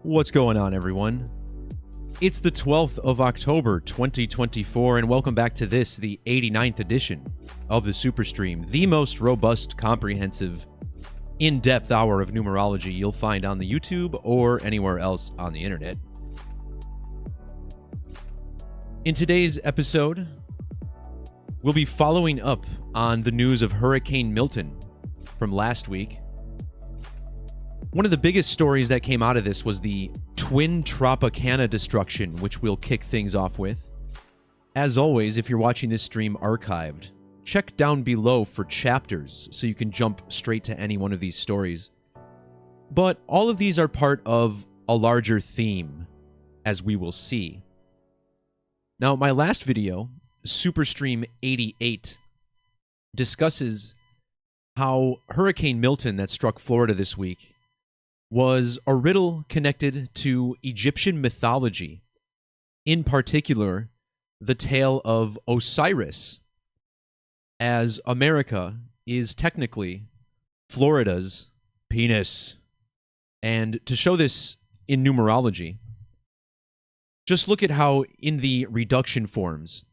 What's going on, everyone? It's the 12th of October, 2024, and welcome back to this, the 89th edition of the Superstream, the most robust, comprehensive, in-depth hour of numerology you'll find on the YouTube or anywhere else on the internet. In today's episode, we'll be following up on the news of Hurricane Milton from last week. One of the biggest stories that came out of this was the Twin Tropicanas destruction, which we'll kick things off with. As always, if you're watching this stream archived, check down below for chapters so you can jump straight to any one of these stories. But all of these are part of a larger theme, as we will see. Now, my last video, Superstream 88, discusses how Hurricane Milton that struck Florida this week was a riddle connected to Egyptian mythology, in particular, the tale of Osiris, as America is technically Florida's penis. And to show this in numerology, just look at how in the reduction forms,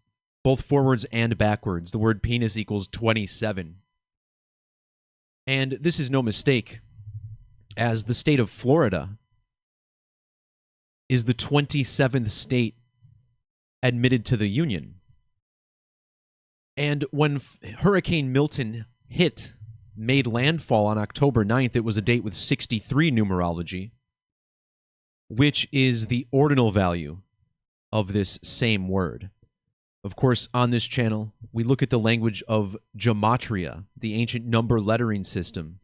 both forwards and backwards, the word penis equals 27. And this is no mistake, as the state of Florida is the 27th state admitted to the Union. And when Hurricane Milton made landfall on October 9th, it was a date with 63 numerology, which is the ordinal value of this same word. Of course, on this channel, we look at the language of Gematria, the ancient number lettering system,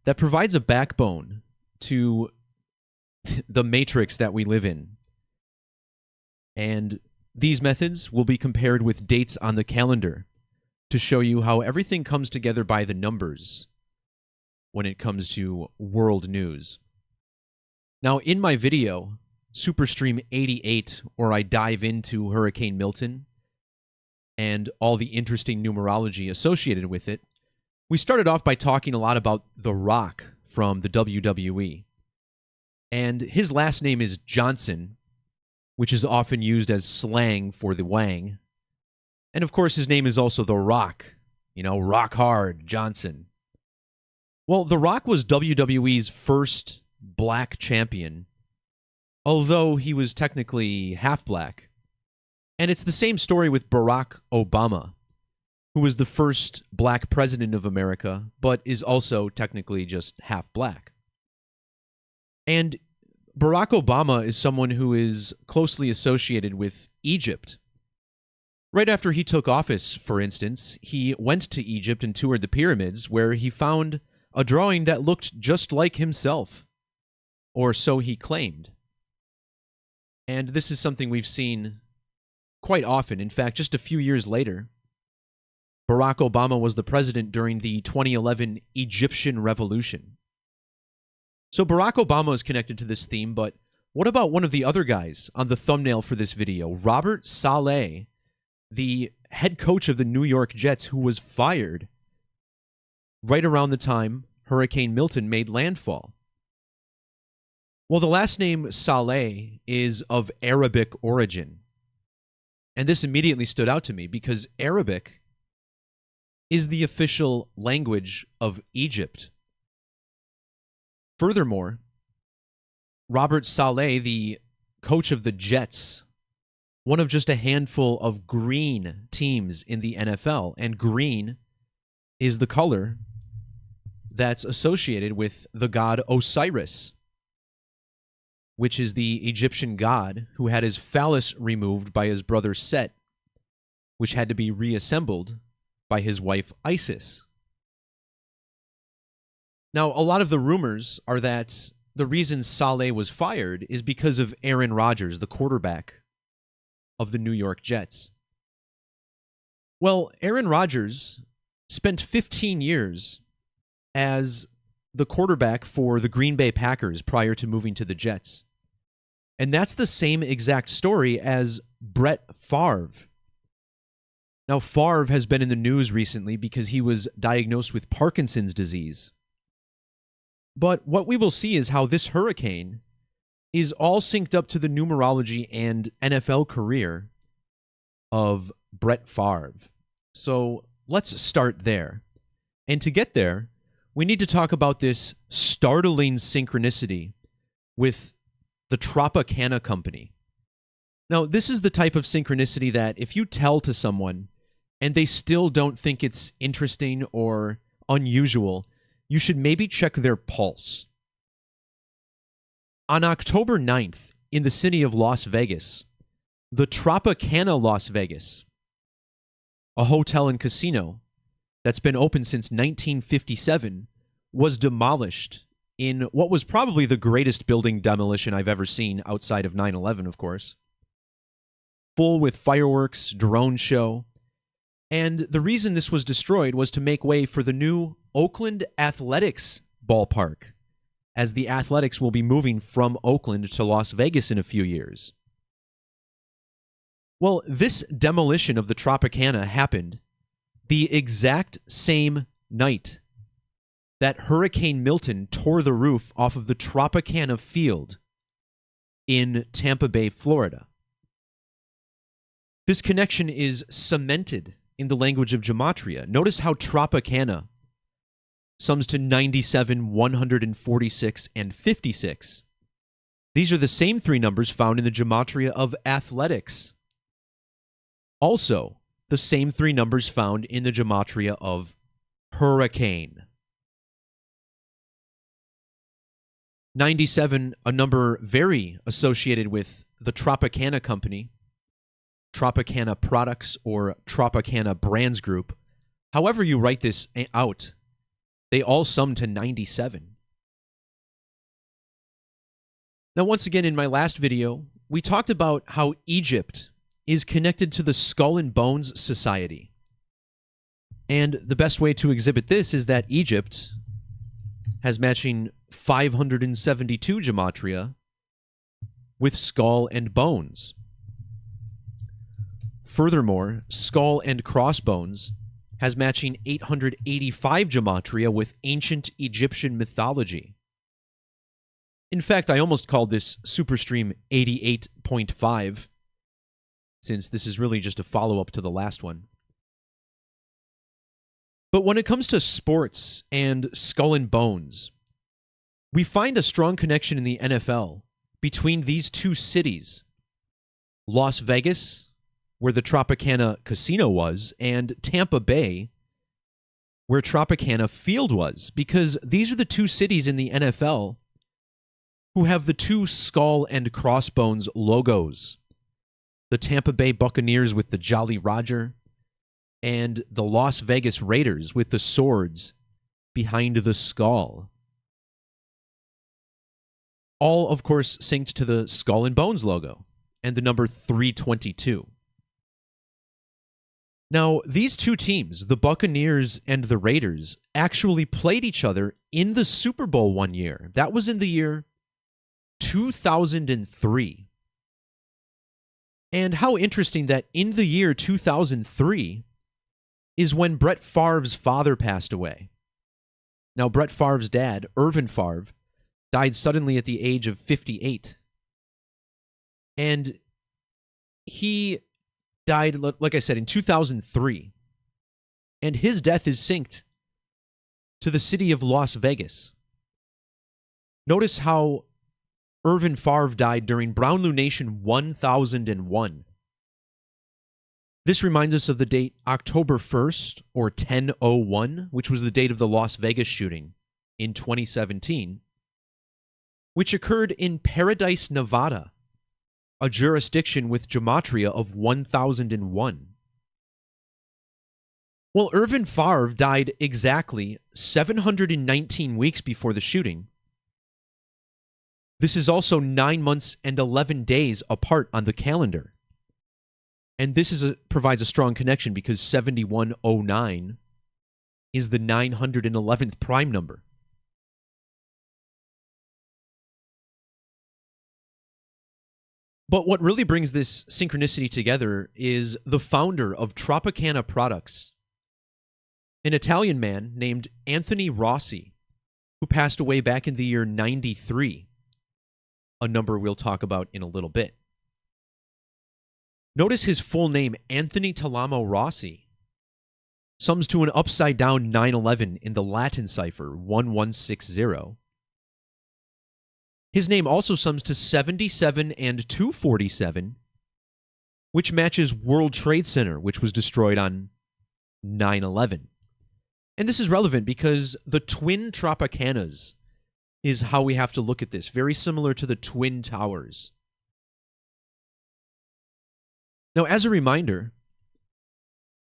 that provides a backbone to the matrix that we live in. And these methods will be compared with dates on the calendar to show you how everything comes together by the numbers when it comes to world news. Now, in my video, Superstream 88, where I dive into Hurricane Milton and all the interesting numerology associated with it, we started off by talking a lot about The Rock from the WWE. And his last name is Johnson, which is often used as slang for the Wang. And of course, his name is also The Rock. Rock hard, Johnson. Well, The Rock was WWE's first black champion, although he was technically half black. And it's the same story with Barack Obama, who was the first black president of America, but is also technically just half black. And Barack Obama is someone who is closely associated with Egypt. Right after he took office, for instance, he went to Egypt and toured the pyramids, where he found a drawing that looked just like himself, or so he claimed. And this is something we've seen quite often. In fact, just a few years later, Barack Obama was the president during the 2011 Egyptian Revolution. So Barack Obama is connected to this theme, but what about one of the other guys on the thumbnail for this video, Robert Saleh, the head coach of the New York Jets, who was fired right around the time Hurricane Milton made landfall? Well, the last name Saleh is of Arabic origin. And this immediately stood out to me because Arabic is the official language of Egypt. Furthermore, Robert Saleh, the coach of the Jets, one of just a handful of green teams in the NFL, and green is the color that's associated with the god Osiris, which is the Egyptian god who had his phallus removed by his brother Set, which had to be reassembled by his wife Isis. Now, a lot of the rumors are that the reason Saleh was fired is because of Aaron Rodgers, the quarterback of the New York Jets. Well, Aaron Rodgers spent 15 years as the quarterback for the Green Bay Packers prior to moving to the Jets. And that's the same exact story as Brett Favre. Now, Favre has been in the news recently because he was diagnosed with Parkinson's disease. But what we will see is how this hurricane is all synced up to the numerology and NFL career of Brett Favre. So let's start there. And to get there, we need to talk about this startling synchronicity with the Tropicana Company. Now, this is the type of synchronicity that if you tell to someone and they still don't think it's interesting or unusual, you should maybe check their pulse. On October 9th, in the city of Las Vegas, the Tropicana Las Vegas, a hotel and casino that's been open since 1957, was demolished in what was probably the greatest building demolition I've ever seen outside of 9/11, of course. Full with fireworks, drone show. And the reason this was destroyed was to make way for the new Oakland Athletics ballpark, as the Athletics will be moving from Oakland to Las Vegas in a few years. Well, this demolition of the Tropicana happened the exact same night that Hurricane Milton tore the roof off of the Tropicana field in Tampa Bay, Florida. This connection is cemented in the language of Gematria. Notice how Tropicana sums to 97, 146, and 56. These are the same three numbers found in the Gematria of athletics. Also, the same three numbers found in the Gematria of hurricane. 97, a number very associated with the Tropicana Company, Tropicana Products, or Tropicana Brands Group. However you write this out, they all sum to 97. Now, once again, in my last video, we talked about how Egypt is connected to the Skull and Bones Society. And the best way to exhibit this is that Egypt has matching 572 Gematria with Skull and Bones. Furthermore, Skull and Crossbones has matching 885 Gematria with ancient Egyptian mythology. In fact, I almost called this Superstream 88.5, since this is really just a follow-up to the last one. But when it comes to sports and Skull and Bones, we find a strong connection in the NFL between these two cities, Las Vegas, where the Tropicana Casino was, and Tampa Bay, where Tropicana Field was, because these are the two cities in the NFL who have the two Skull and Crossbones logos. The Tampa Bay Buccaneers with the Jolly Roger, and the Las Vegas Raiders with the swords behind the skull. All, of course, synced to the Skull and Bones logo and the number 322. Now, these two teams, the Buccaneers and the Raiders, actually played each other in the Super Bowl one year. That was in the year 2003. And how interesting that in the year 2003 is when Brett Favre's father passed away. Now, Brett Favre's dad, Irvin Favre, died suddenly at the age of 58. And he died, like I said, in 2003. And his death is synced to the city of Las Vegas. Notice how Irvin Favre died during Brownlow Nation 1001. This reminds us of the date October 1st, or 1001, which was the date of the Las Vegas shooting in 2017, which occurred in Paradise, Nevada, a jurisdiction with Gematria of 1001. Well, Irvin Favre died exactly 719 weeks before the shooting. This is also 9 months and 11 days apart on the calendar. And this provides a strong connection because 7109 is the 911th prime number. But what really brings this synchronicity together is the founder of Tropicana Products, an Italian man named Anthony Rossi, who passed away back in the year 93. a number we'll talk about in a little bit. Notice his full name, Anthony Talamo Rossi, sums to an upside-down 911 in the Latin cipher, 1160. His name also sums to 77 and 247, which matches World Trade Center, which was destroyed on 9/11. And this is relevant because the Twin Tropicanas is how we have to look at this, very similar to the Twin Towers. Now, as a reminder,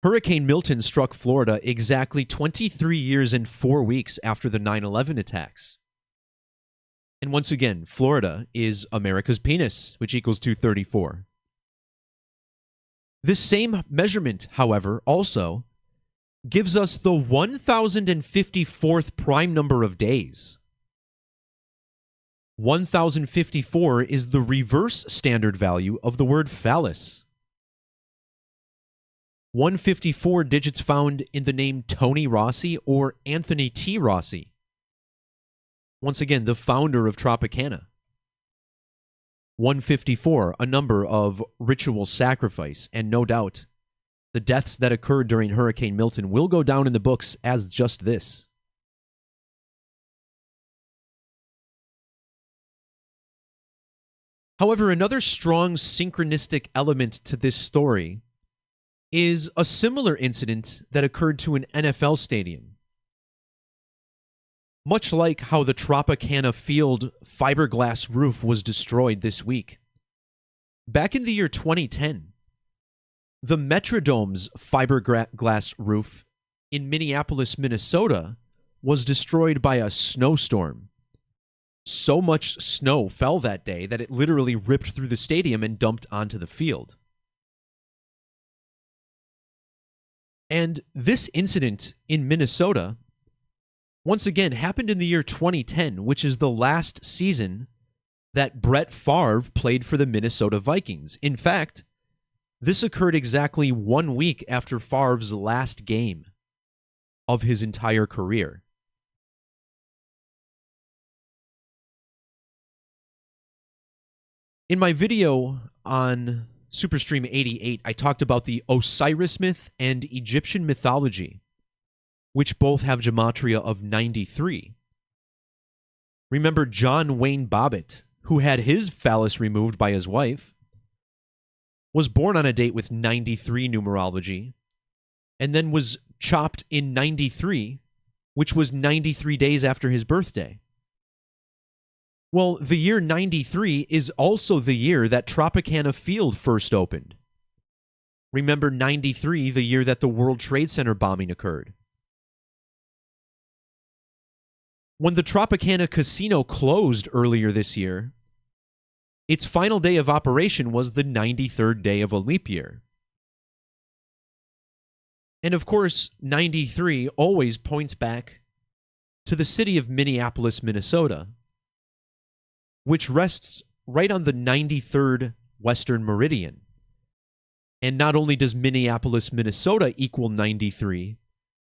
Hurricane Milton struck Florida exactly 23 years and 4 weeks after the 9/11 attacks. And once again, Florida is America's penis, which equals 234. This same measurement, however, also gives us the 1054th prime number of days. 1054 is the reverse standard value of the word phallus. 154 digits found in the name Tony Rossi or Anthony T. Rossi. Once again, the founder of Tropicana. 154, a number of ritual sacrifice, and no doubt, the deaths that occurred during Hurricane Milton will go down in the books as just this. However, another strong synchronistic element to this story is a similar incident that occurred to an NFL stadium. Much like how the Tropicana Field fiberglass roof was destroyed this week. Back in the year 2010, the Metrodome's fiberglass roof in Minneapolis, Minnesota, was destroyed by a snowstorm. So much snow fell that day that it literally ripped through the stadium and dumped onto the field. And this incident in Minnesota, once again, happened in the year 2010, which is the last season that Brett Favre played for the Minnesota Vikings. In fact, this occurred exactly 1 week after Favre's last game of his entire career. In my video on Superstream 88, I talked about the Osiris myth and Egyptian mythology, which both have gematria of 93. Remember John Wayne Bobbitt, who had his phallus removed by his wife, was born on a date with 93 numerology, and then was chopped in 93, which was 93 days after his birthday. Well, the year 93 is also the year that Tropicana Field first opened. Remember 93, the year that the World Trade Center bombing occurred. When the Tropicana Casino closed earlier this year, its final day of operation was the 93rd day of a leap year. And of course, 93 always points back to the city of Minneapolis, Minnesota, which rests right on the 93rd western meridian. And not only does Minneapolis, Minnesota equal 93,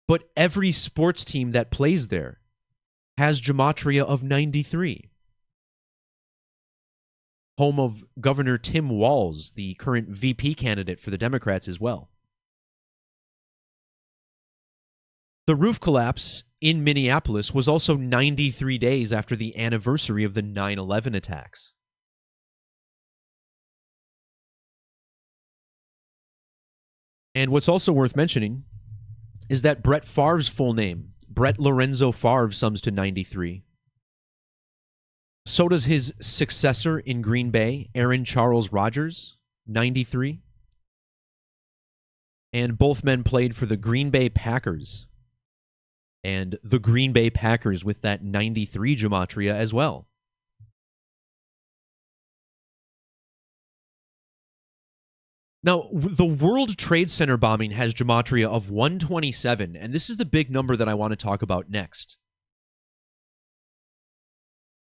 but every sports team that plays there has gematria of 93. Home of Governor Tim Walz, the current VP candidate for the Democrats as well. The roof collapse in Minneapolis was also 93 days after the anniversary of the 9/11 attacks. And what's also worth mentioning is that Brett Favre's full name, Brett Lorenzo Favre, sums to 93. So does his successor in Green Bay, Aaron Charles Rodgers, 93. And both men played for the Green Bay Packers. And the Green Bay Packers with that 93 gematria as well. Now, the World Trade Center bombing has gematria of 127, and this is the big number that I want to talk about next.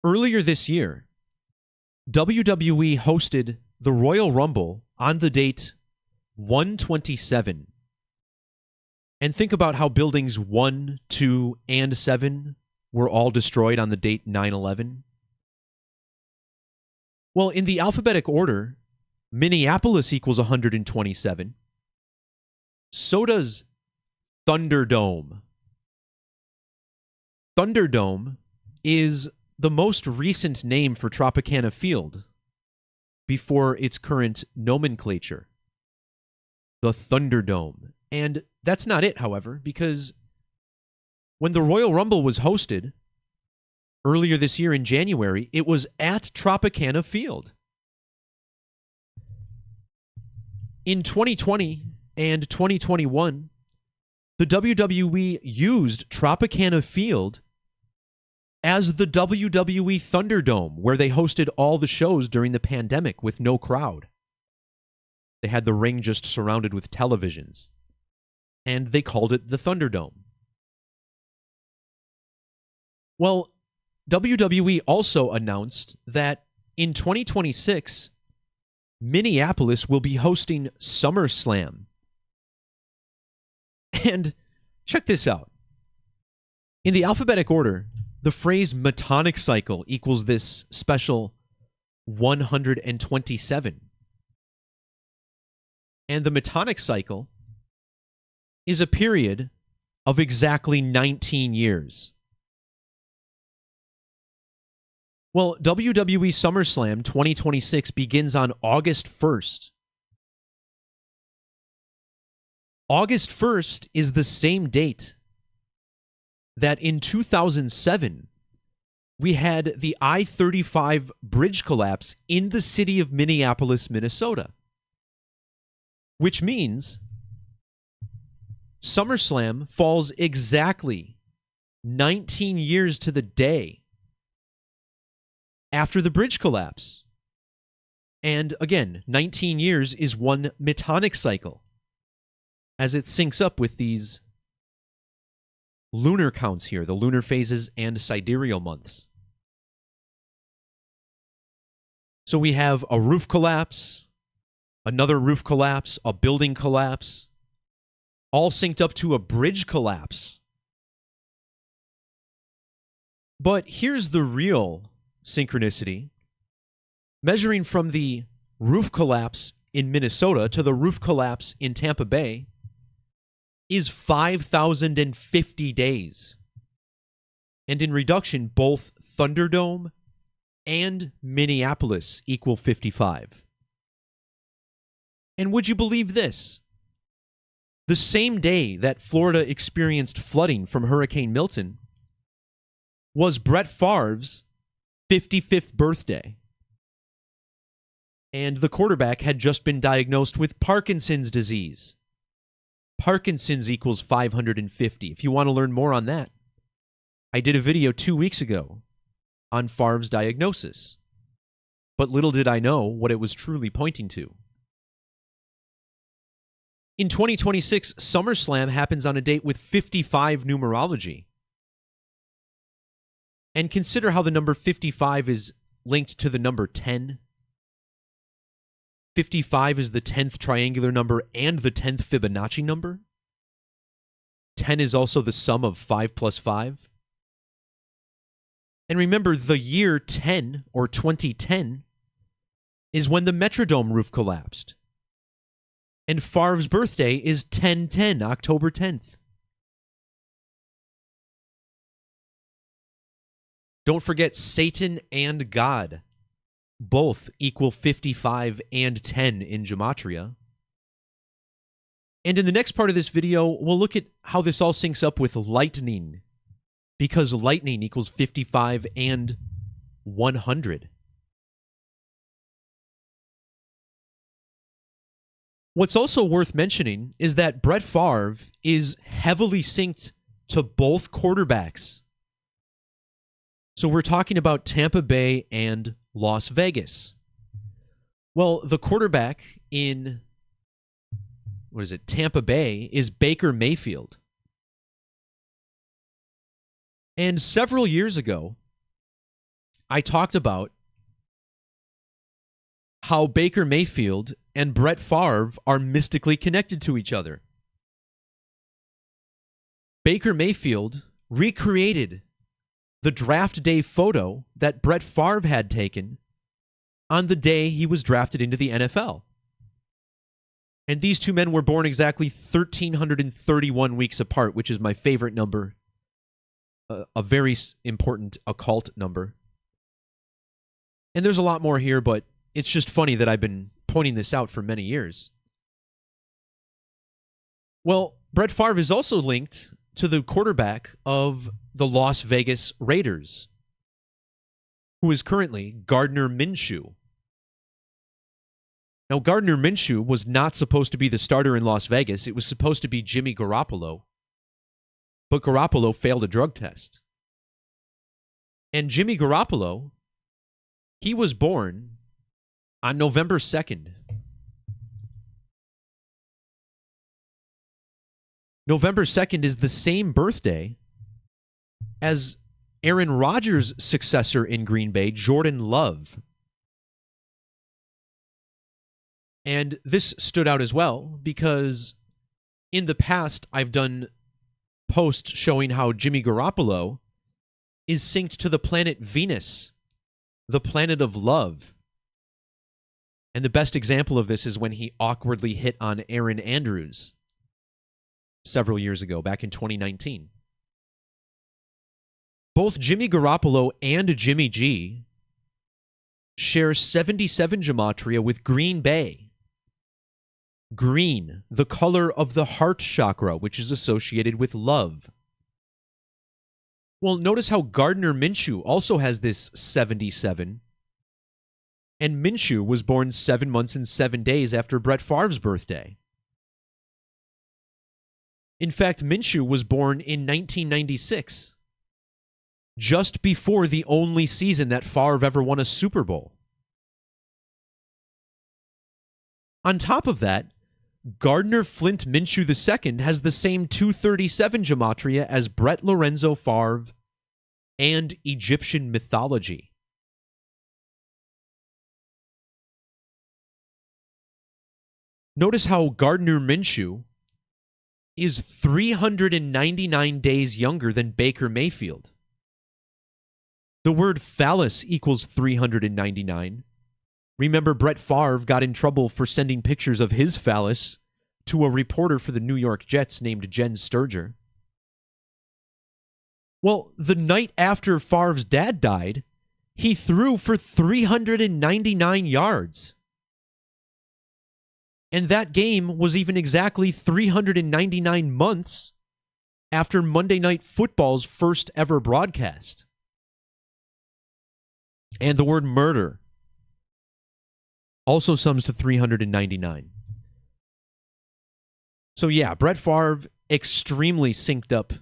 Earlier this year, WWE hosted the Royal Rumble on the date 127. And think about how buildings 1, 2, and 7 were all destroyed on the date 9/11. Well, in the alphabetic order, Minneapolis equals 127. So does Thunderdome. Thunderdome is the most recent name for Tropicana Field before its current nomenclature, the Thunderdome. And that's not it, however, because when the Royal Rumble was hosted earlier this year in January, it was at Tropicana Field. In 2020 and 2021, the WWE used Tropicana Field as the WWE Thunderdome, where they hosted all the shows during the pandemic with no crowd. They had the ring just surrounded with televisions, and they called it the Thunderdome. Well, WWE also announced that in 2026, Minneapolis will be hosting SummerSlam. And check this out. In the alphabetic order, the phrase Metonic cycle equals this special 127. And the Metonic cycle is a period of exactly 19 years. Well, WWE SummerSlam 2026 begins on August 1st. August 1st is the same date that in 2007 we had the I-35 bridge collapse in the city of Minneapolis, Minnesota. Which means SummerSlam falls exactly 19 years to the day after the bridge collapse. And again, 19 years is one Metonic cycle, as it syncs up with these lunar counts here, the lunar phases and sidereal months. So we have a roof collapse, another roof collapse, a building collapse, all synced up to a bridge collapse. But here's the real synchronicity. Measuring from the roof collapse in Minnesota to the roof collapse in Tampa Bay is 5,050 days. And in reduction, both Thunderdome and Minneapolis equal 55. And would you believe this? The same day that Florida experienced flooding from Hurricane Milton was Brett Favre's 55th birthday. And the quarterback had just been diagnosed with Parkinson's disease. Parkinson's equals 550. If you want to learn more on that, I did a video 2 weeks ago on Favre's diagnosis. But little did I know what it was truly pointing to. In 2026, SummerSlam happens on a date with 55 numerology. And consider how the number 55 is linked to the number 10. 55 is the 10th triangular number and the 10th Fibonacci number. 10 is also the sum of 5 plus 5. And remember, the year 10, or 2010, is when the Metrodome roof collapsed. And Favre's birthday is 10/10, October 10th. Don't forget Satan and God. Both equal 55 and 10 in Gematria. And in the next part of this video, we'll look at how this all syncs up with lightning, because lightning equals 55 and 100. What's also worth mentioning is that Brett Favre is heavily synced to both quarterbacks. So we're talking about Tampa Bay and Las Vegas. Well, the quarterback in, Tampa Bay is Baker Mayfield. And several years ago, I talked about how Baker Mayfield and Brett Favre are mystically connected to each other. Baker Mayfield recreated the draft day photo that Brett Favre had taken on the day he was drafted into the NFL. And these two men were born exactly 1,331 weeks apart, which is my favorite number. A very important occult number. And there's a lot more here, but it's just funny that I've been pointing this out for many years. Well, Brett Favre is also linked to the quarterback of the Las Vegas Raiders, who is currently Gardner Minshew. Now, Gardner Minshew was not supposed to be the starter in Las Vegas. It was supposed to be Jimmy Garoppolo. But Garoppolo failed a drug test. And Jimmy Garoppolo, he was born on November 2nd. November 2nd is the same birthday as Aaron Rodgers' successor in Green Bay, Jordan Love. And this stood out as well because in the past I've done posts showing how Jimmy Garoppolo is synced to the planet Venus, the planet of love. And the best example of this is when he awkwardly hit on Aaron Andrews several years ago, back in 2019. Both Jimmy Garoppolo and Jimmy G share 77 gematria with Green Bay. Green, the color of the heart chakra, which is associated with love. Well, notice how Gardner Minshew also has this 77. And Minshew was born 7 months and 7 days after Brett Favre's birthday. In fact, Minshew was born in 1996, just before the only season that Favre ever won a Super Bowl. On top of that, Gardner Flint Minshew II has the same 237 gematria as Brett Lorenzo Favre and Egyptian mythology. Notice how Gardner Minshew is 399 days younger than Baker Mayfield. The word phallus equals 399. Remember, Brett Favre got in trouble for sending pictures of his phallus to a reporter for the New York Jets named Jen Sturger. Well, the night after Favre's dad died, he threw for 399 yards. And that game was even exactly 399 months after Monday Night Football's first ever broadcast. And the word murder also sums to 399. So yeah, Brett Favre extremely synced up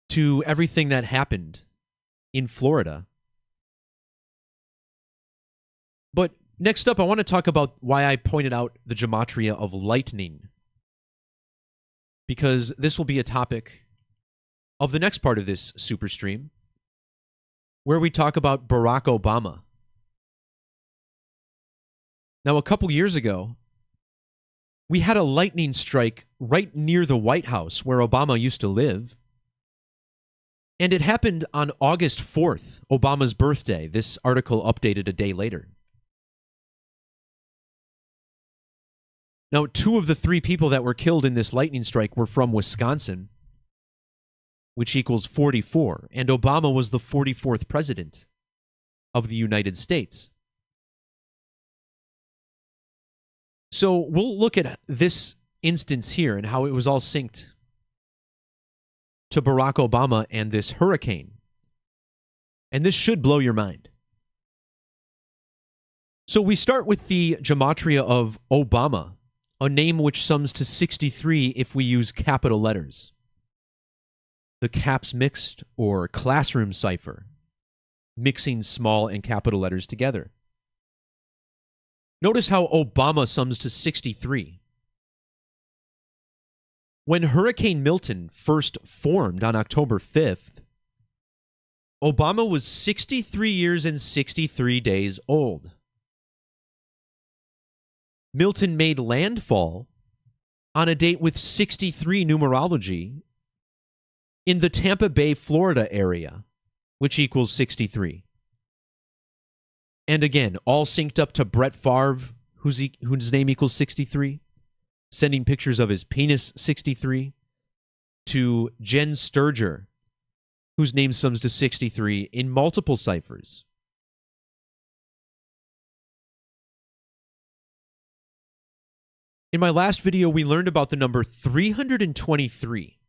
to everything that happened in Florida. But next up, I want to talk about why I pointed out the gematria of lightning, because this will be a topic of the next part of this super stream, where we talk about Barack Obama. Now, a couple years ago, we had a lightning strike right near the White House where Obama used to live. And it happened on August 4th, Obama's birthday. This article updated a day later. Now, 2 of the 3 people that were killed in this lightning strike were from Wisconsin, which equals 44. And Obama was the 44th president of the United States. So we'll look at this instance here and how it was all synced to Barack Obama and this hurricane. And this should blow your mind. So we start with the gematria of Obama, a name which sums to 63 if we use capital letters. The caps mixed or classroom cipher, mixing small and capital letters together. Notice how Obama sums to 63. When Hurricane Milton first formed on October 5th, Obama was 63 years and 63 days old. Milton made landfall on a date with 63 numerology in the Tampa Bay, Florida area, which equals 63. And again, all synced up to Brett Favre, whose name equals 63, sending pictures of his penis 63, to Jen Sturger, whose name sums to 63 in multiple ciphers. In my last video, we learned about the number 323.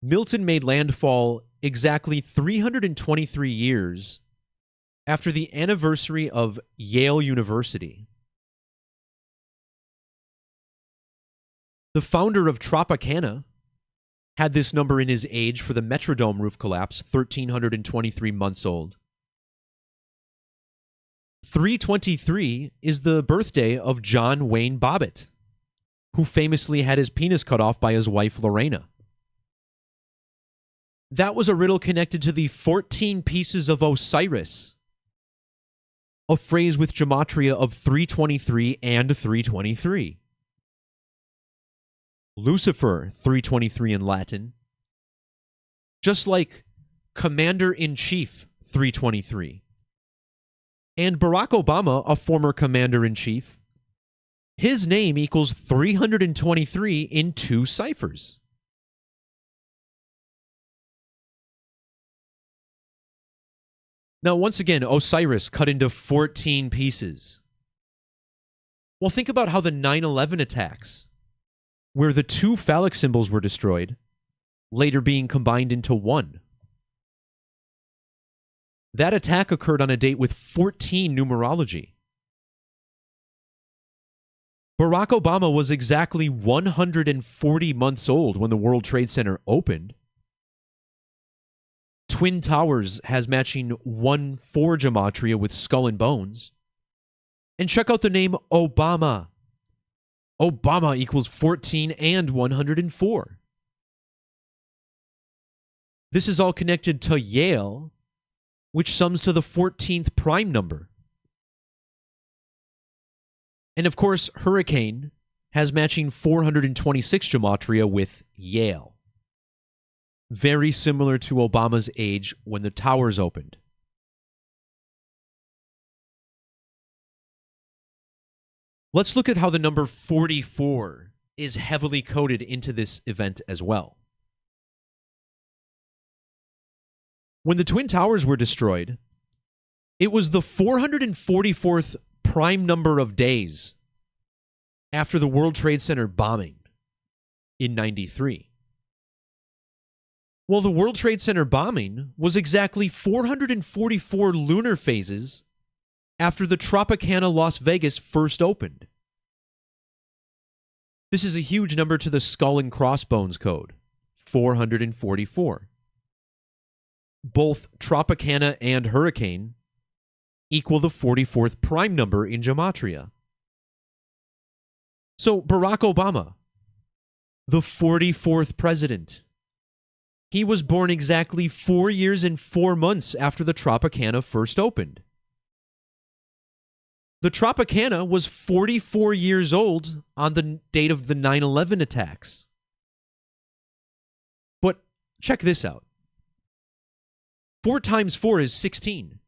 Milton made landfall exactly 323 years after the anniversary of Yale University. The founder of Tropicana had this number in his age for the Metrodome roof collapse, 1,323 months old. 323 is the birthday of John Wayne Bobbitt, who famously had his penis cut off by his wife Lorena. That was a riddle connected to the 14 pieces of Osiris, a phrase with gematria of 323 and 323. Lucifer, 323 in Latin. Just like Commander-in-Chief, 323. And Barack Obama, a former Commander-in-Chief, his name equals 323 in 2 ciphers. Now, once again, Osiris cut into 14 pieces. Well, think about how the 9/11 attacks, where the 2 phallic symbols were destroyed, later being combined into 1. That attack occurred on a date with 14 numerology. Barack Obama was exactly 140 months old when the World Trade Center opened. Twin Towers has matching 1-4 gematria with skull and bones. And check out the name Obama. Obama equals 14 and 104. This is all connected to Yale, which sums to the 14th prime number. And of course, Hurricane has matching 426 gematria with Yale. Very similar to Obama's age when the towers opened. Let's look at how the number 44 is heavily coded into this event as well. When the Twin Towers were destroyed, it was the 444th prime number of days after the World Trade Center bombing in 93. Well, the World Trade Center bombing was exactly 444 lunar phases after the Tropicana Las Vegas first opened. This is a huge number to the Skull and Crossbones code, 444. Both Tropicana and Hurricane equal the 44th prime number in gematria. So Barack Obama, the 44th president, he was born exactly 4 years and 4 months after the Tropicana first opened. The Tropicana was 44 years old on the date of the 9/11 attacks. But check this out. 4 times 4 is 16.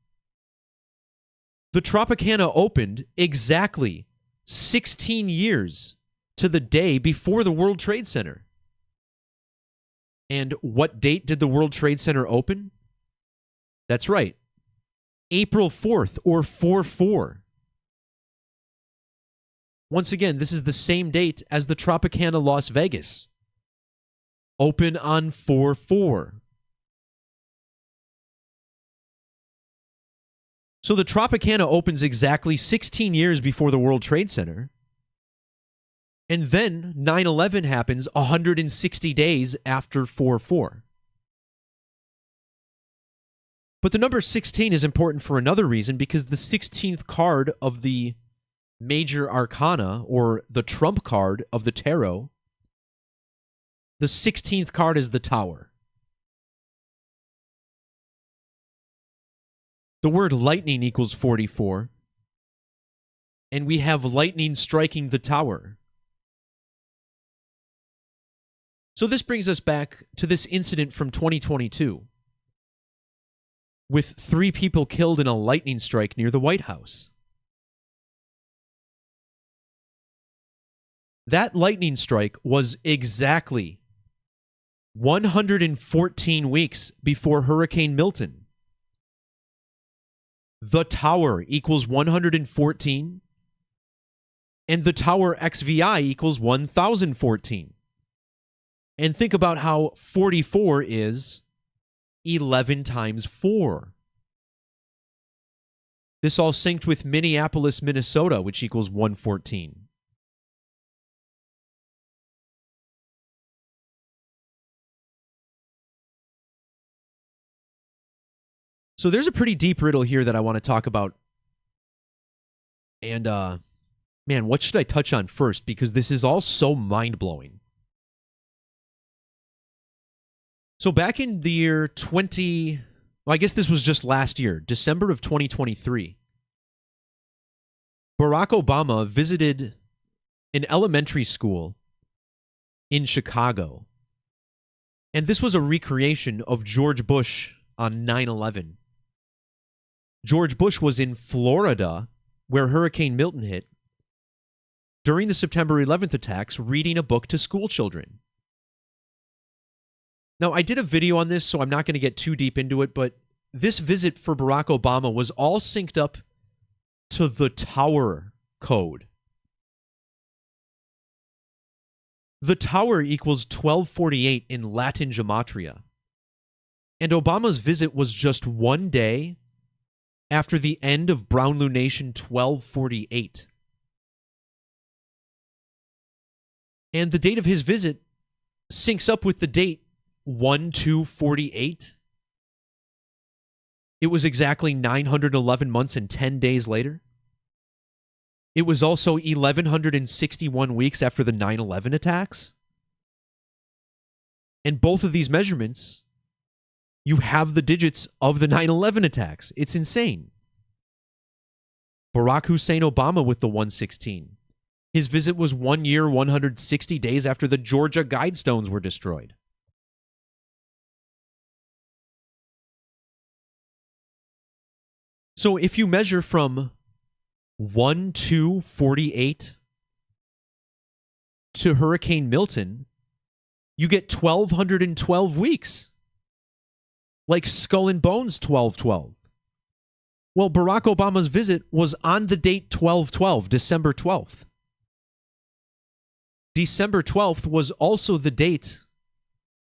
The Tropicana opened exactly 16 years to the day before the World Trade Center. And what date did the World Trade Center open? That's right. April 4th, or 4/4. Once again, this is the same date as the Tropicana Las Vegas. Open on 4/4. So the Tropicana opens exactly 16 years before the World Trade Center. And then 9/11 happens 160 days after 4/4. But the number 16 is important for another reason, because the 16th card of the major arcana, or the trump card of the tarot, the 16th card is the Tower. The word lightning equals 44, and we have lightning striking the Tower. So this brings us back to this incident from 2022, with 3 people killed in a lightning strike near the White House. That lightning strike was exactly 114 weeks before Hurricane Milton. The tower equals 114, and the tower XVI equals 1014. And think about how 44 is 11 times 4. This all synced with Minneapolis, Minnesota, which equals 114. So there's a pretty deep riddle here that I want to talk about. And, man, what should I touch on first? Because this is all so mind-blowing. So back in the year I guess this was just last year, December of 2023, Barack Obama visited an elementary school in Chicago. And this was a recreation of George Bush on 9/11. George Bush was in Florida, where Hurricane Milton hit, during the September 11th attacks, reading a book to school children. Now, I did a video on this, so I'm not going to get too deep into it, but this visit for Barack Obama was all synced up to the Tower Code. The Tower equals 1248 in Latin Gematria. And Obama's visit was just one day after the end of Brown Lunation 1248. And the date of his visit syncs up with the date 1248. It was exactly 911 months and 10 days later. It was also 1,161 weeks after the 9/11 attacks. And both of these measurements, you have the digits of the 9/11 attacks. It's insane. Barack Hussein Obama with the 116. His visit was 1 year, 160 days after the Georgia Guidestones were destroyed. So if you measure from 1248 to Hurricane Milton, you get 1,212 weeks. Like Skull and Bones 1212. Well, Barack Obama's visit was on the date 12/12, December 12th. December 12th was also the date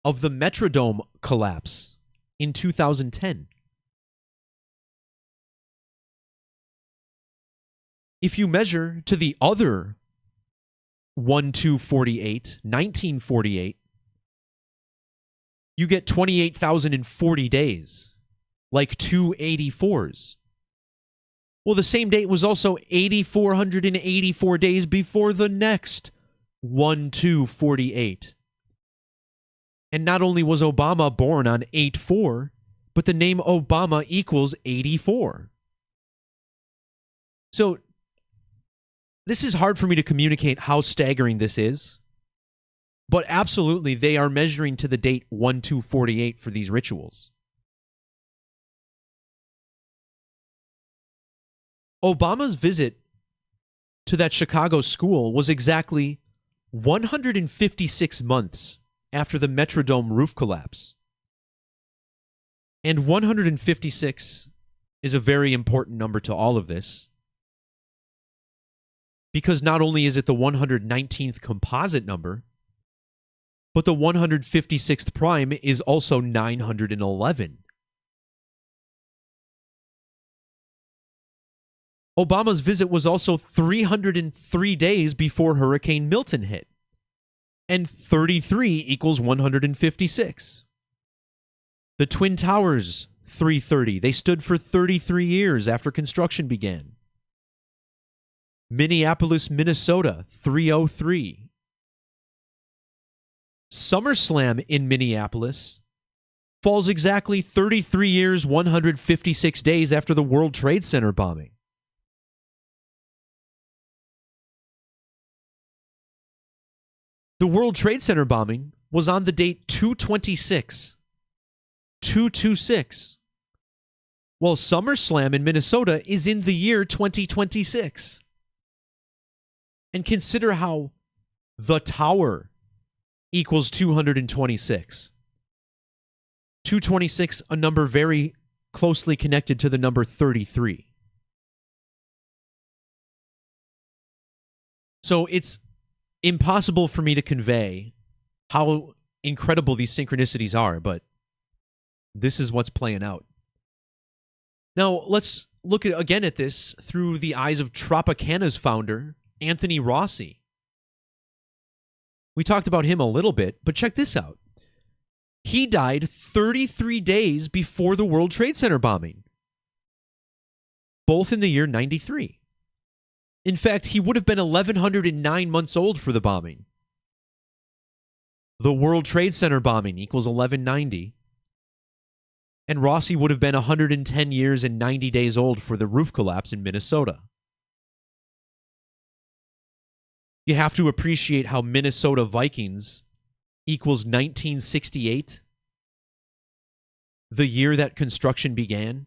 of the Metrodome collapse in 2010. If you measure to the other 1248, 1948, you get 28,040 days, like 284s. Well, the same date was also 8,484 days before the next 1248. And not only was Obama born on 8/4, but the name Obama equals 84. So, this is hard for me to communicate how staggering this is. But absolutely, they are measuring to the date 1248 for these rituals. Obama's visit to that Chicago school was exactly 156 months after the Metrodome roof collapse. And 156 is a very important number to all of this, because not only is it the 119th composite number, but the 156th prime is also 911. Obama's visit was also 303 days before Hurricane Milton hit. And 33 equals 156. The Twin Towers, 330. They stood for 33 years after construction began. Minneapolis, Minnesota, 303. SummerSlam in Minneapolis falls exactly 33 years, 156 days after the World Trade Center bombing. The World Trade Center bombing was on the date 2/26. 2/26. Well, SummerSlam in Minnesota is in the year 2026. And consider how the Tower equals 226. 226, a number very closely connected to the number 33. So it's impossible for me to convey how incredible these synchronicities are, but this is what's playing out. Now, let's look again at this through the eyes of Tropicanas founder, Anthony Rossi. We talked about him a little bit, but check this out. He died 33 days before the World Trade Center bombing, both in the year 93. In fact, he would have been 1,109 months old for the bombing. The World Trade Center bombing equals 1190. And Rossi would have been 110 years and 90 days old for the roof collapse in Minnesota. You have to appreciate how Minnesota Vikings equals 1968, the year that construction began.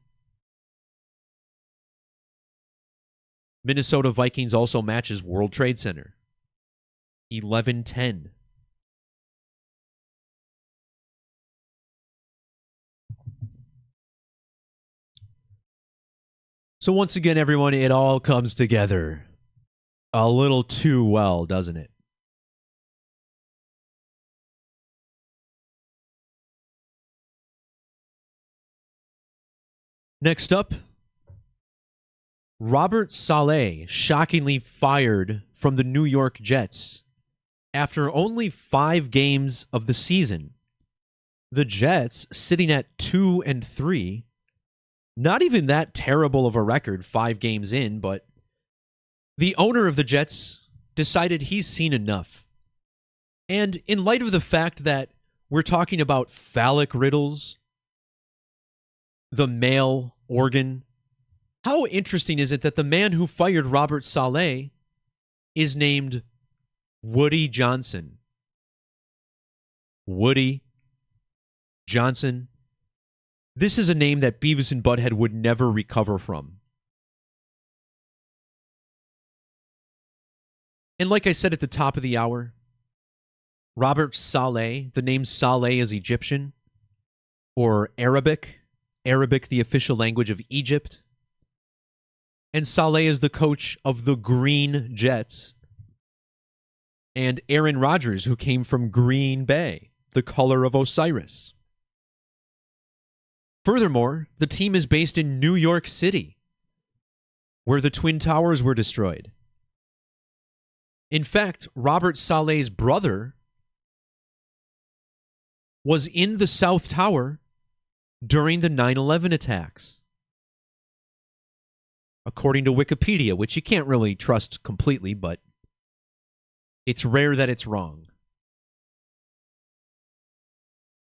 Minnesota Vikings also matches World Trade Center. 1110. So once again, everyone, it all comes together a little too well, doesn't it? Next up, Robert Saleh shockingly fired from the New York Jets after only 5 games of the season. The Jets sitting at 2-3. Not even that terrible of a record 5 games in, but the owner of the Jets decided he's seen enough. And in light of the fact that we're talking about phallic riddles, the male organ, how interesting is it that the man who fired Robert Saleh is named Woody Johnson? Woody Johnson. This is a name that Beavis and Butthead would never recover from. And like I said at the top of the hour, Robert Saleh, the name Saleh is Egyptian or Arabic. Arabic, the official language of Egypt. And Saleh is the coach of the Green Jets. And Aaron Rodgers, who came from Green Bay, the color of Osiris. Furthermore, the team is based in New York City, where the Twin Towers were destroyed. In fact, Robert Saleh's brother was in the South Tower during the 9/11 attacks. According to Wikipedia, which you can't really trust completely, but it's rare that it's wrong.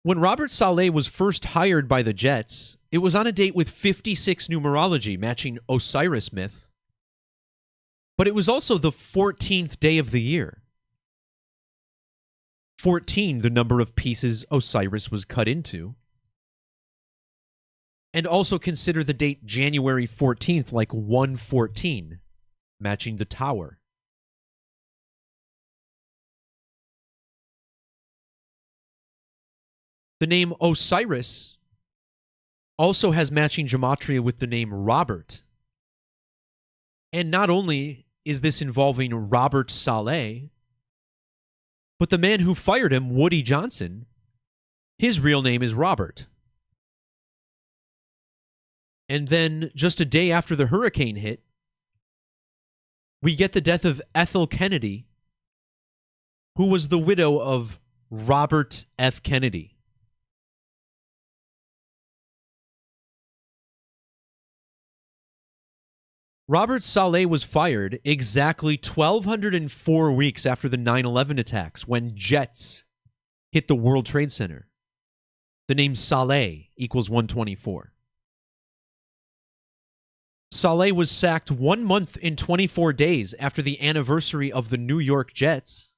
When Robert Saleh was first hired by the Jets, it was on a date with 56 numerology, matching Osiris myth. But it was also the 14th day of the year. 14, the number of pieces Osiris was cut into. And also consider the date January 14th like 114, matching the tower. The name Osiris also has matching gematria with the name Robert. And not only is this involving Robert Saleh, but the man who fired him, Woody Johnson, his real name is Robert. And then just a day after the hurricane hit, we get the death of Ethel Kennedy, who was the widow of Robert F. Kennedy. Robert Saleh was fired exactly 1,204 weeks after the 9/11 attacks when jets hit the World Trade Center. The name Saleh equals 124. Saleh was sacked 1 month and 24 days after the anniversary of the New York Jets,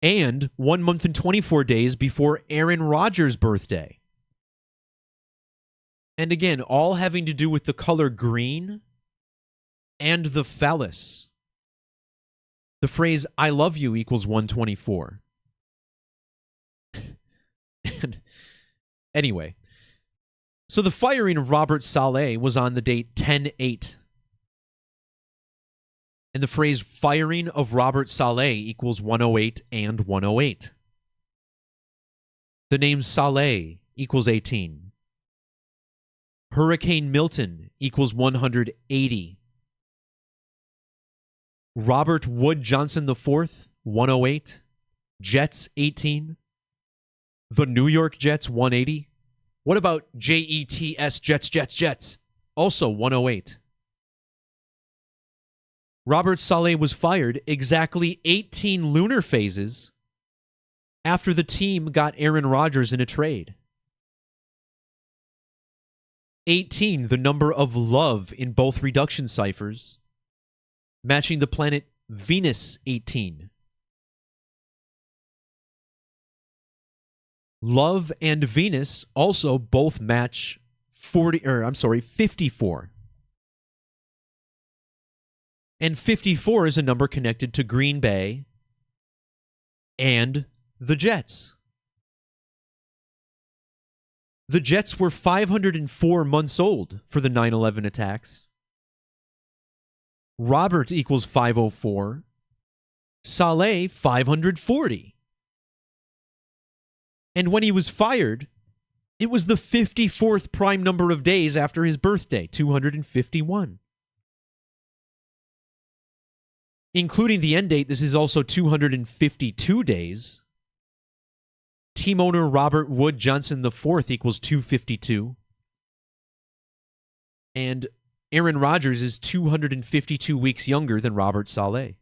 and 1 month and 24 days before Aaron Rodgers' birthday. And again, all having to do with the color green and the phallus. The phrase, I love you, equals 124. Anyway, so the firing of Robert Saleh was on the date 10/8. And the phrase firing of Robert Saleh equals 108 and 108. The name Saleh equals 18. Hurricane Milton equals 180. Robert Wood Johnson IV, 108. Jets, 18. The New York Jets, 180. What about JETS, Jets? Also 108. Robert Saleh was fired exactly 18 lunar phases after the team got Aaron Rodgers in a trade. 18, the number of love in both reduction ciphers, matching the planet Venus 18. Love and Venus also both match 54. And 54 is a number connected to Green Bay and the Jets. The Jets were 504 months old for the 9/11 attacks. Robert equals 504. Saleh, 540. And when he was fired, it was the 54th prime number of days after his birthday, 251. Including the end date, this is also 252 days. Team owner Robert Wood Johnson IV equals 252. And Aaron Rodgers is 252 weeks younger than Robert Saleh.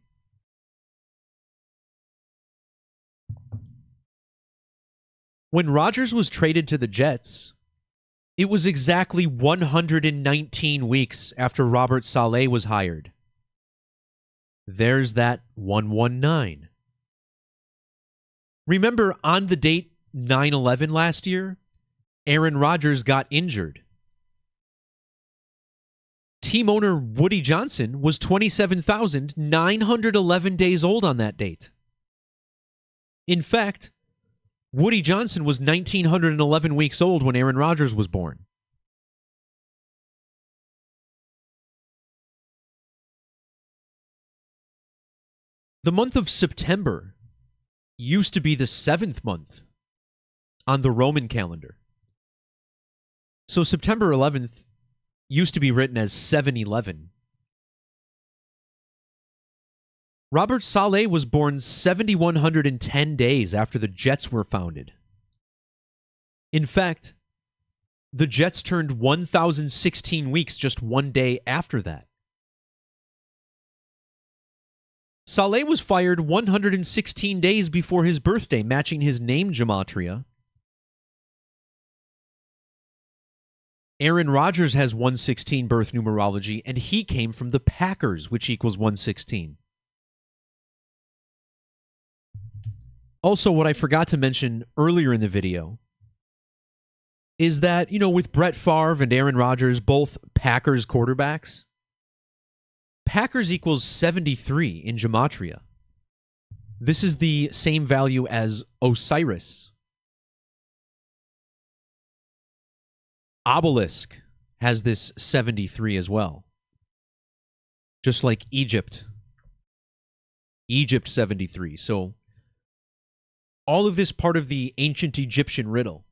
When Rodgers was traded to the Jets, it was exactly 119 weeks after Robert Saleh was hired. There's that 119. Remember, on the date 9/11 last year, Aaron Rodgers got injured. Team owner Woody Johnson was 27,911 days old on that date. In fact, Woody Johnson was 1,911 weeks old when Aaron Rodgers was born. The month of September used to be the 7th month on the Roman calendar. So September 11th used to be written as 7/11. Robert Saleh was born 7,110 days after the Jets were founded. In fact, the Jets turned 1,016 weeks just one day after that. Saleh was fired 116 days before his birthday, matching his name Gematria. Aaron Rodgers has 116 birth numerology, and he came from the Packers, which equals 116. Also, what I forgot to mention earlier in the video is that, with Brett Favre and Aaron Rodgers, both Packers quarterbacks, Packers equals 73 in Gematria. This is the same value as Osiris. Obelisk has this 73 as well. Just like Egypt. Egypt 73. So all of this part of the ancient Egyptian riddle.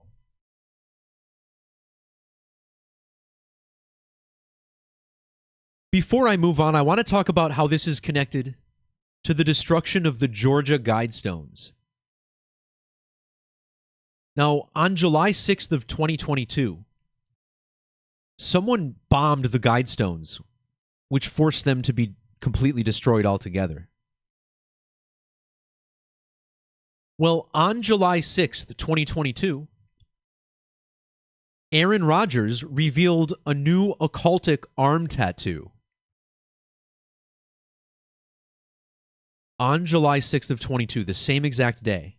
Before I move on, I want to talk about how this is connected to the destruction of the Georgia Guidestones. Now, on July 6th of 2022, someone bombed the Guidestones, which forced them to be completely destroyed altogether. Well, on July 6th, 2022, Aaron Rodgers revealed a new occultic arm tattoo. On July 6th of 22, the same exact day.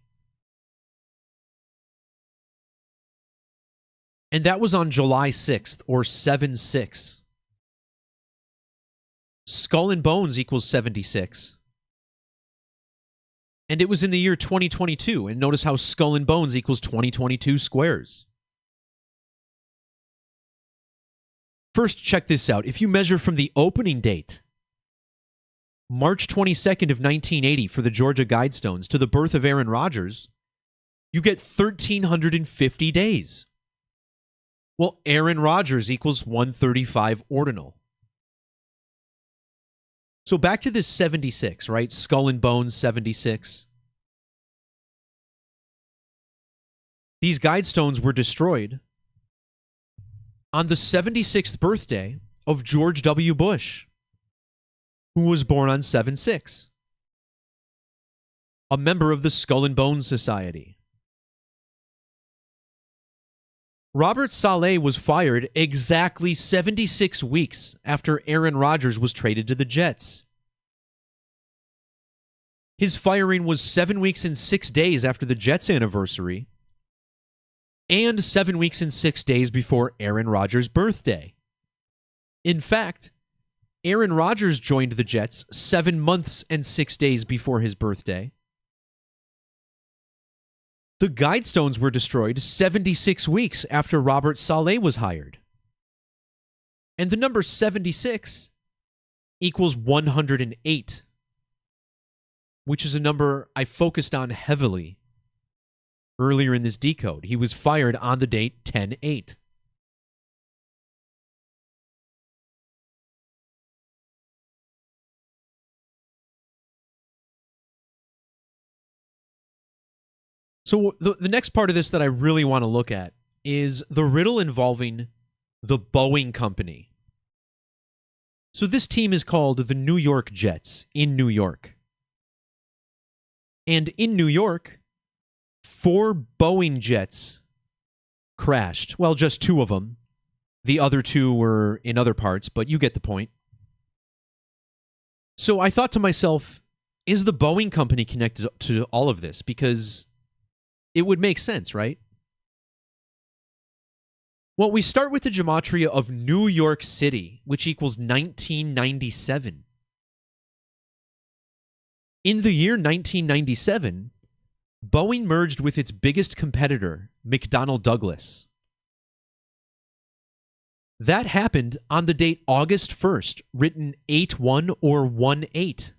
And that was on July 6th, or 7-6. Skull and Bones equals 76. And it was in the year 2022. And notice how Skull and Bones equals 2022 squares. First, check this out. If you measure from the opening date, March 22nd of 1980 for the Georgia Guidestones, to the birth of Aaron Rodgers, you get 1,350 days. Well, Aaron Rodgers equals 135 ordinal. So back to this 76, right? Skull and Bones 76. These Guidestones were destroyed on the 76th birthday of George W. Bush, who was born on 7-6, a member of the Skull and Bones Society. Robert Saleh was fired exactly 76 weeks after Aaron Rodgers was traded to the Jets. His firing was 7 weeks and 6 days after the Jets' anniversary, and 7 weeks and 6 days before Aaron Rodgers' birthday. In fact, Aaron Rodgers joined the Jets 7 months and 6 days before his birthday. The Guidestones were destroyed 76 weeks after Robert Saleh was hired. And the number 76 equals 108, which is a number I focused on heavily earlier in this decode. He was fired on the date 10-8. So the next part of this that I really want to look at is the riddle involving the Boeing Company. So this team is called the New York Jets in New York. And in New York, 4 Boeing jets crashed. Well, just 2 of them. The other 2 were in other parts, but you get the point. So I thought to myself, is the Boeing Company connected to all of this? Because it would make sense, right? Well, we start with the Gematria of New York City, which equals 1997. In the year 1997, Boeing merged with its biggest competitor, McDonnell Douglas. That happened on the date August 1st, written 8-1 or 1-8.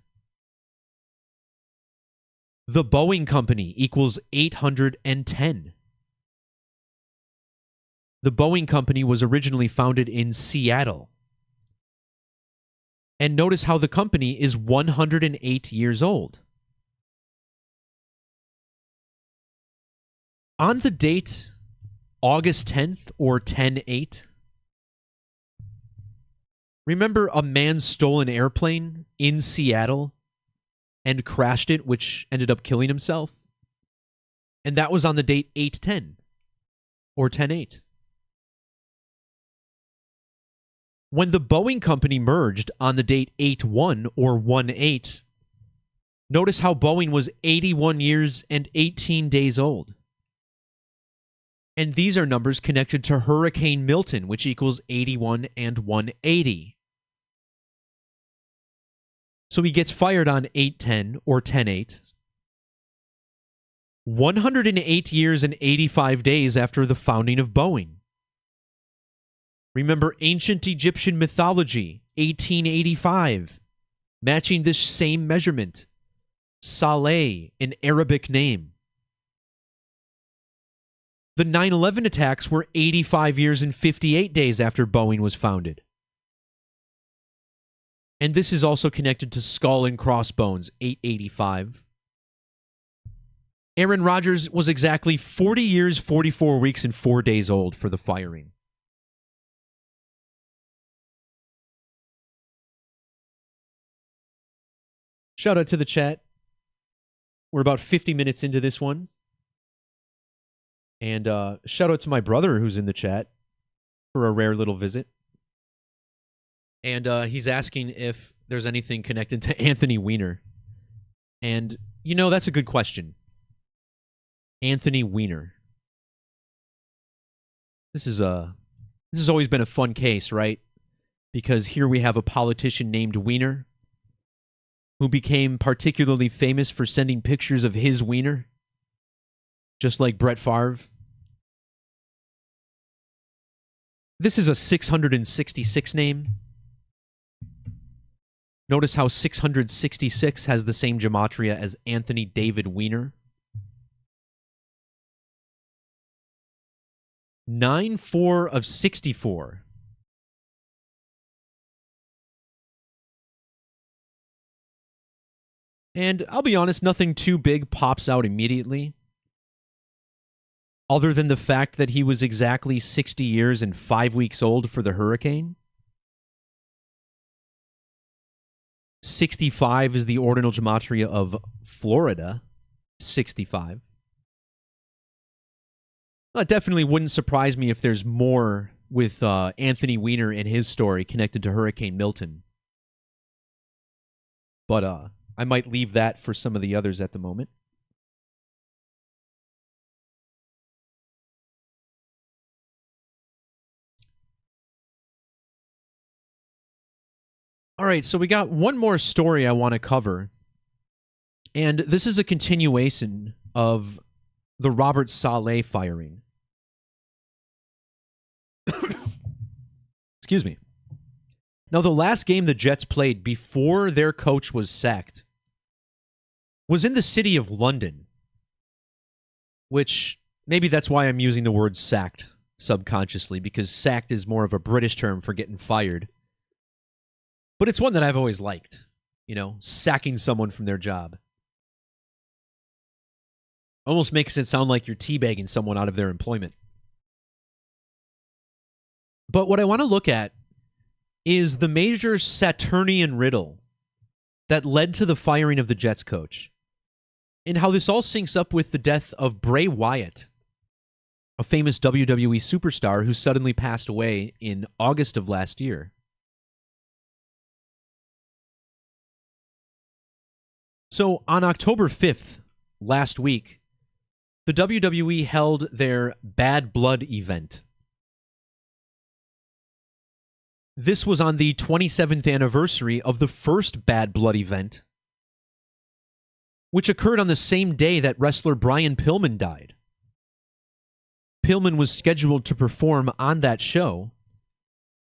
The Boeing Company equals 810. The Boeing Company was originally founded in Seattle. And notice how the company is 108 years old. On the date August 10th or 10-8, remember a man stole an airplane in Seattle and crashed it, which ended up killing himself? And that was on the date 8-10 or 10-8. When the Boeing Company merged on the date 8-1 or 1-8, notice how Boeing was 81 years and 18 days old. And these are numbers connected to Hurricane Milton, which equals 81 and 180. So he gets fired on 8-10 or 10-8. 108 years and 85 days after the founding of Boeing. Remember ancient Egyptian mythology, 1885, matching this same measurement. Saleh, an Arabic name. The 9/11 attacks were 85 years and 58 days after Boeing was founded. And this is also connected to Skull and Crossbones, 885. Aaron Rodgers was exactly 40 years, 44 weeks, and 4 days old for the firing. Shout out to the chat. We're about 50 minutes into this one. And shout out to my brother who's in the chat for a rare little visit. And he's asking if there's anything connected to Anthony Weiner. And, you know, that's a good question. Anthony Weiner. This has always been a fun case, right? Because here we have a politician named Wiener who became particularly famous for sending pictures of his wiener, just like Brett Favre. This is a 666 name. Notice how 666 has the same gematria as Anthony David Wiener. 9-4 of 64. And I'll be honest, nothing too big pops out immediately, other than the fact that he was exactly 60 years and 5 weeks old for the hurricane. 65 is the ordinal gematria of Florida. 65. Well, it definitely wouldn't surprise me if there's more with Anthony Weiner and his story connected to Hurricane Milton. But I might leave that for some of the others at the moment. All right, so we got one more story I want to cover. And this is a continuation of the Robert Saleh firing. Excuse me. Now, the last game the Jets played before their coach was sacked was in the city of London, which maybe that's why I'm using the word sacked subconsciously, because sacked is more of a British term for getting fired. But it's one that I've always liked, you know, sacking someone from their job. Almost makes it sound like you're teabagging someone out of their employment. But what I want to look at is the major Saturnian riddle that led to the firing of the Jets coach, and how this all syncs up with the death of Bray Wyatt, a famous WWE superstar who suddenly passed away in August of last year. So on October 5th, last week, the WWE held their Bad Blood event. This was on the 27th anniversary of the first Bad Blood event, which occurred on the same day that wrestler Brian Pillman died. Pillman was scheduled to perform on that show,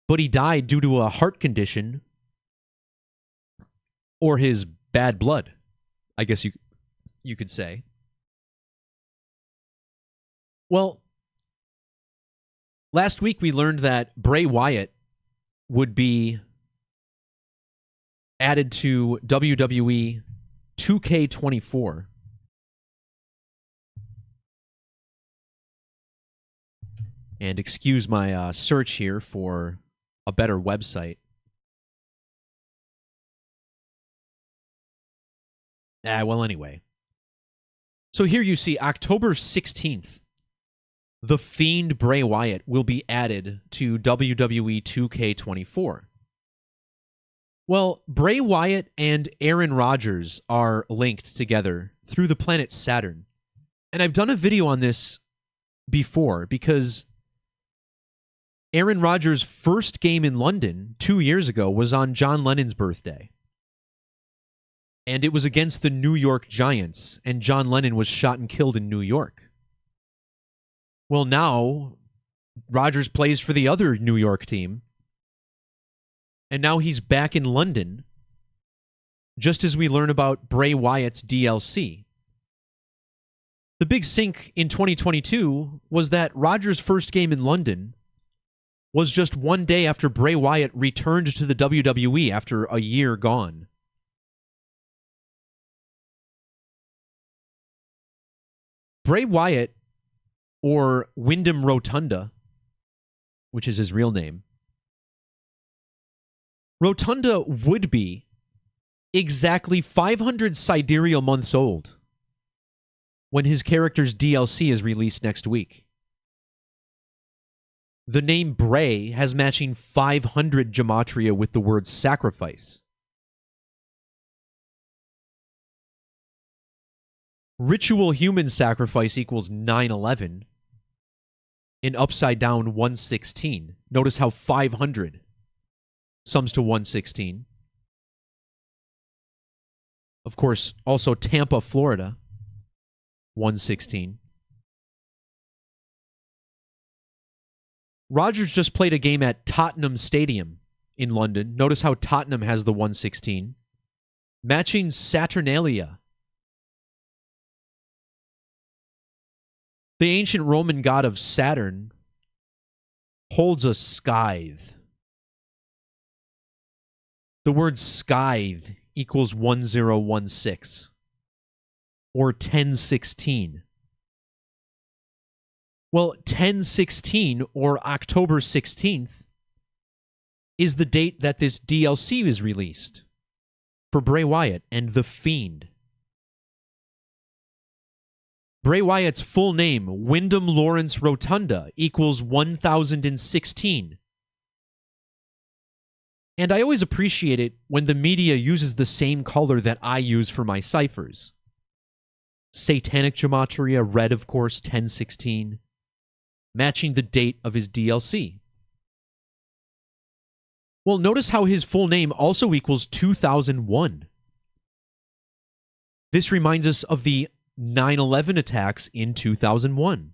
but he died due to a heart condition, or his bad blood, I guess you could say. Well, last week we learned that Bray Wyatt would be added to WWE 2K24. And excuse my search here for a better website. Well, anyway. So here you see October 16th. The Fiend Bray Wyatt will be added to WWE 2K24. Well, Bray Wyatt and Aaron Rodgers are linked together through the planet Saturn. And I've done a video on this before because Aaron Rodgers' first game in London 2 years ago was on John Lennon's birthday. And it was against the New York Giants, and John Lennon was shot and killed in New York. Well, now Rodgers plays for the other New York team, and now he's back in London, just as we learn about Bray Wyatt's DLC. The big sync in 2022 was that Rodgers' first game in London was just 1 day after Bray Wyatt returned to the WWE after a year gone. Bray Wyatt, or Wyndham Rotunda, which is his real name, Rotunda would be exactly 500 sidereal months old when his character's DLC is released next week. The name Bray has matching 500 gematria with the word sacrifice. Ritual human sacrifice equals 911. an upside-down 116. Notice how 500 sums to 116. Of course, also Tampa, Florida, 116. Rodgers just played a game at Tottenham Stadium in London. Notice how Tottenham has the 116. Matching Saturnalia. The ancient Roman god of Saturn holds a scythe. The word scythe equals 1016 or 1016. Well, 1016 or October 16th is the date that this DLC is released for Bray Wyatt and The Fiend. Bray Wyatt's full name, Wyndham Lawrence Rotunda, equals 1016. And I always appreciate it when the media uses the same color that I use for my ciphers. Satanic Gematria, red, of course, 1016, matching the date of his DLC. Well, notice how his full name also equals 2001. This reminds us of the 9/11 attacks in 2001.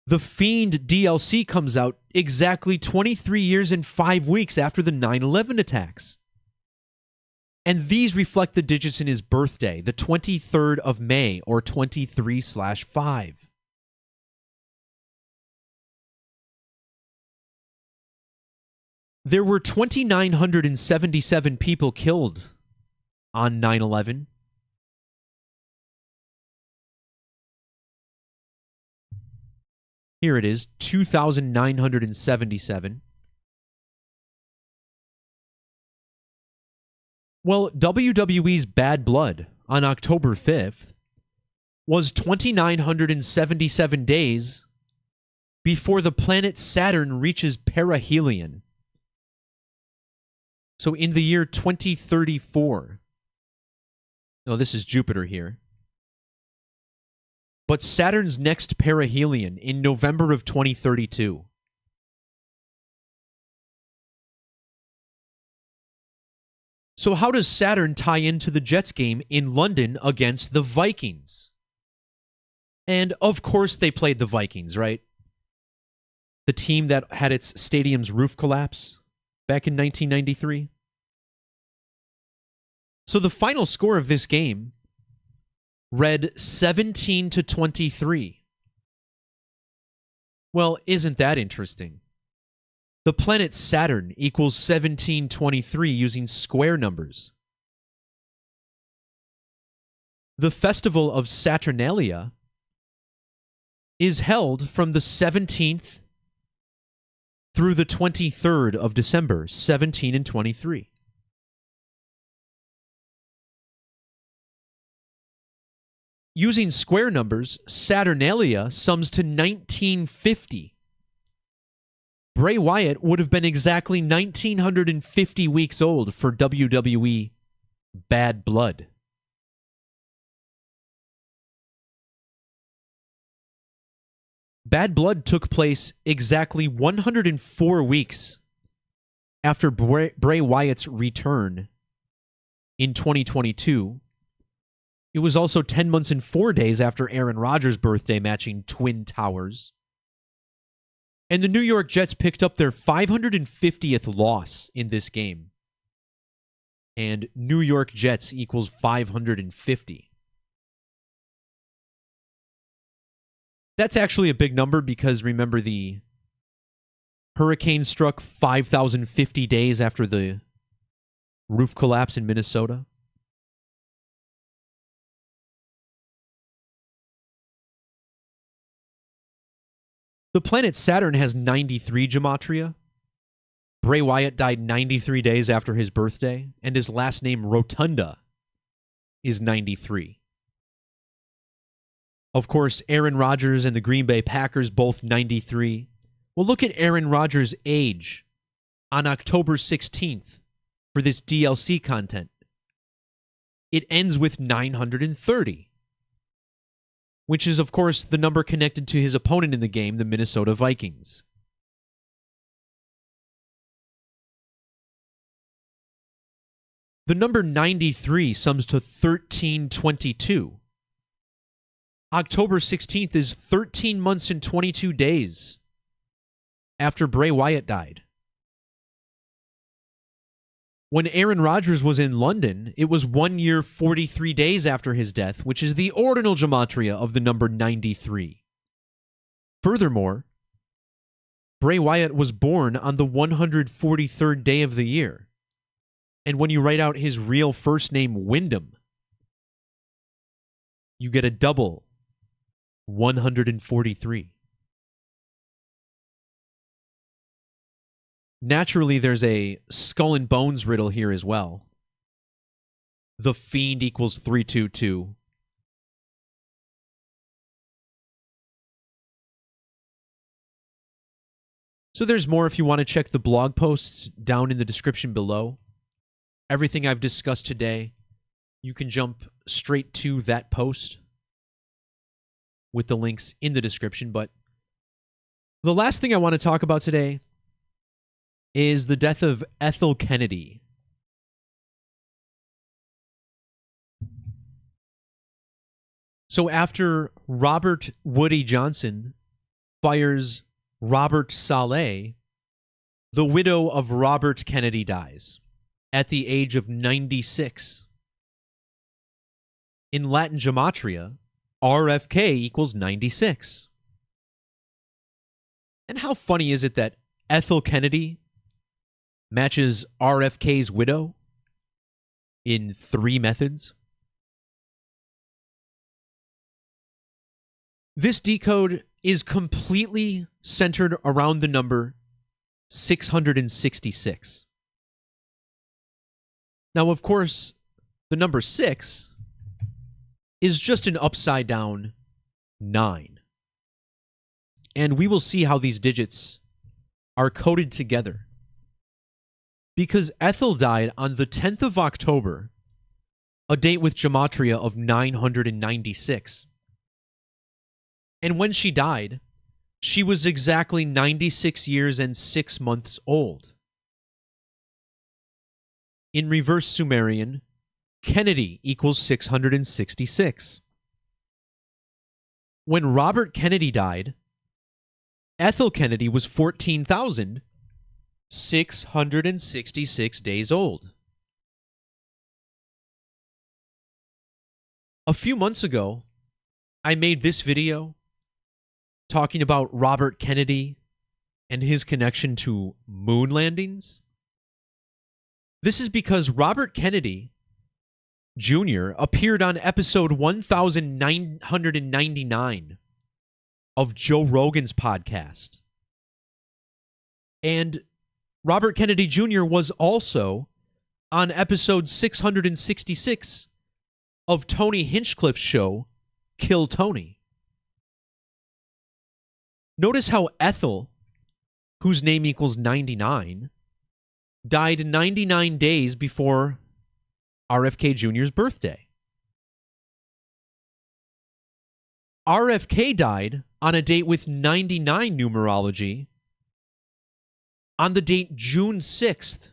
The Fiend DLC comes out exactly 23 years and 5 weeks after the 9/11 attacks. And these reflect the digits in his birthday, the 23rd of May, or 23/5. There were 2,977 people killed on 9/11. Here it is, 2,977. Well, WWE's Bad Blood on October 5th was 2,977 days before the planet Saturn reaches perihelion. So in the year 2034, no, this is Jupiter here, but Saturn's next perihelion in November of 2032. So how does Saturn tie into the Jets game in London against the Vikings? And of course they played the Vikings, right? The team that had its stadium's roof collapse back in 1993. So the final score of this game read 17-23. Well, isn't that interesting? The planet Saturn equals 1723 using square numbers. The festival of Saturnalia is held from the 17th through the 23rd of December, 17 and 23. Using square numbers, Saturnalia sums to 1950. Bray Wyatt would have been exactly 1,950 weeks old for WWE Bad Blood. Bad Blood took place exactly 104 weeks after Bray Wyatt's return in 2022. It was also 10 months and 4 days after Aaron Rodgers' birthday, matching Twin Towers. And the New York Jets picked up their 550th loss in this game. And New York Jets equals 550. That's actually a big number because remember the hurricane struck 5,050 days after the roof collapse in Minnesota. The planet Saturn has 93 Gematria. Bray Wyatt died 93 days after his birthday, and his last name, Rotunda, is 93. Of course, Aaron Rodgers and the Green Bay Packers, both 93. Well, look at Aaron Rodgers' age on October 16th for this DLC content. It ends with 930, which is, of course, the number connected to his opponent in the game, the Minnesota Vikings. The number 93 sums to 1322. October 16th is 13 months and 22 days after Bray Wyatt died. When Aaron Rodgers was in London, it was 1 year, 43 days after his death, which is the ordinal gematria of the number 93. Furthermore, Bray Wyatt was born on the 143rd day of the year. And when you write out his real first name, Wyndham, you get a double 143. Naturally, there's a skull and bones riddle here as well. The Fiend equals 322. So there's more if you want to check the blog posts down in the description below. Everything I've discussed today, you can jump straight to that post with the links in the description. But the last thing I want to talk about today is the death of Ethel Kennedy. So after Robert Woody Johnson fires Robert Saleh, the widow of Robert Kennedy dies at the age of 96. In Latin gematria, RFK equals 96. And how funny is it that Ethel Kennedy matches RFK's widow in 3 methods? This decode is completely centered around the number 666. Now, of course, the number 6 is just an upside-down 9. And we will see how these digits are coded together. Because Ethel died on the 10th of October, a date with gematria of 996. And when she died, she was exactly 96 years and 6 months old. In reverse Sumerian, Kennedy equals 666. When Robert Kennedy died, Ethel Kennedy was 14,666 days old. A few months ago, I made this video talking about Robert Kennedy and his connection to moon landings. This is because Robert Kennedy Jr. appeared on episode 1999 of Joe Rogan's podcast. And Robert Kennedy Jr. was also on episode 666 of Tony Hinchcliffe's show, Kill Tony. Notice how Ethel, whose name equals 99, died 99 days before RFK Jr.'s birthday. RFK died on a date with 99 numerology on the date June 6th,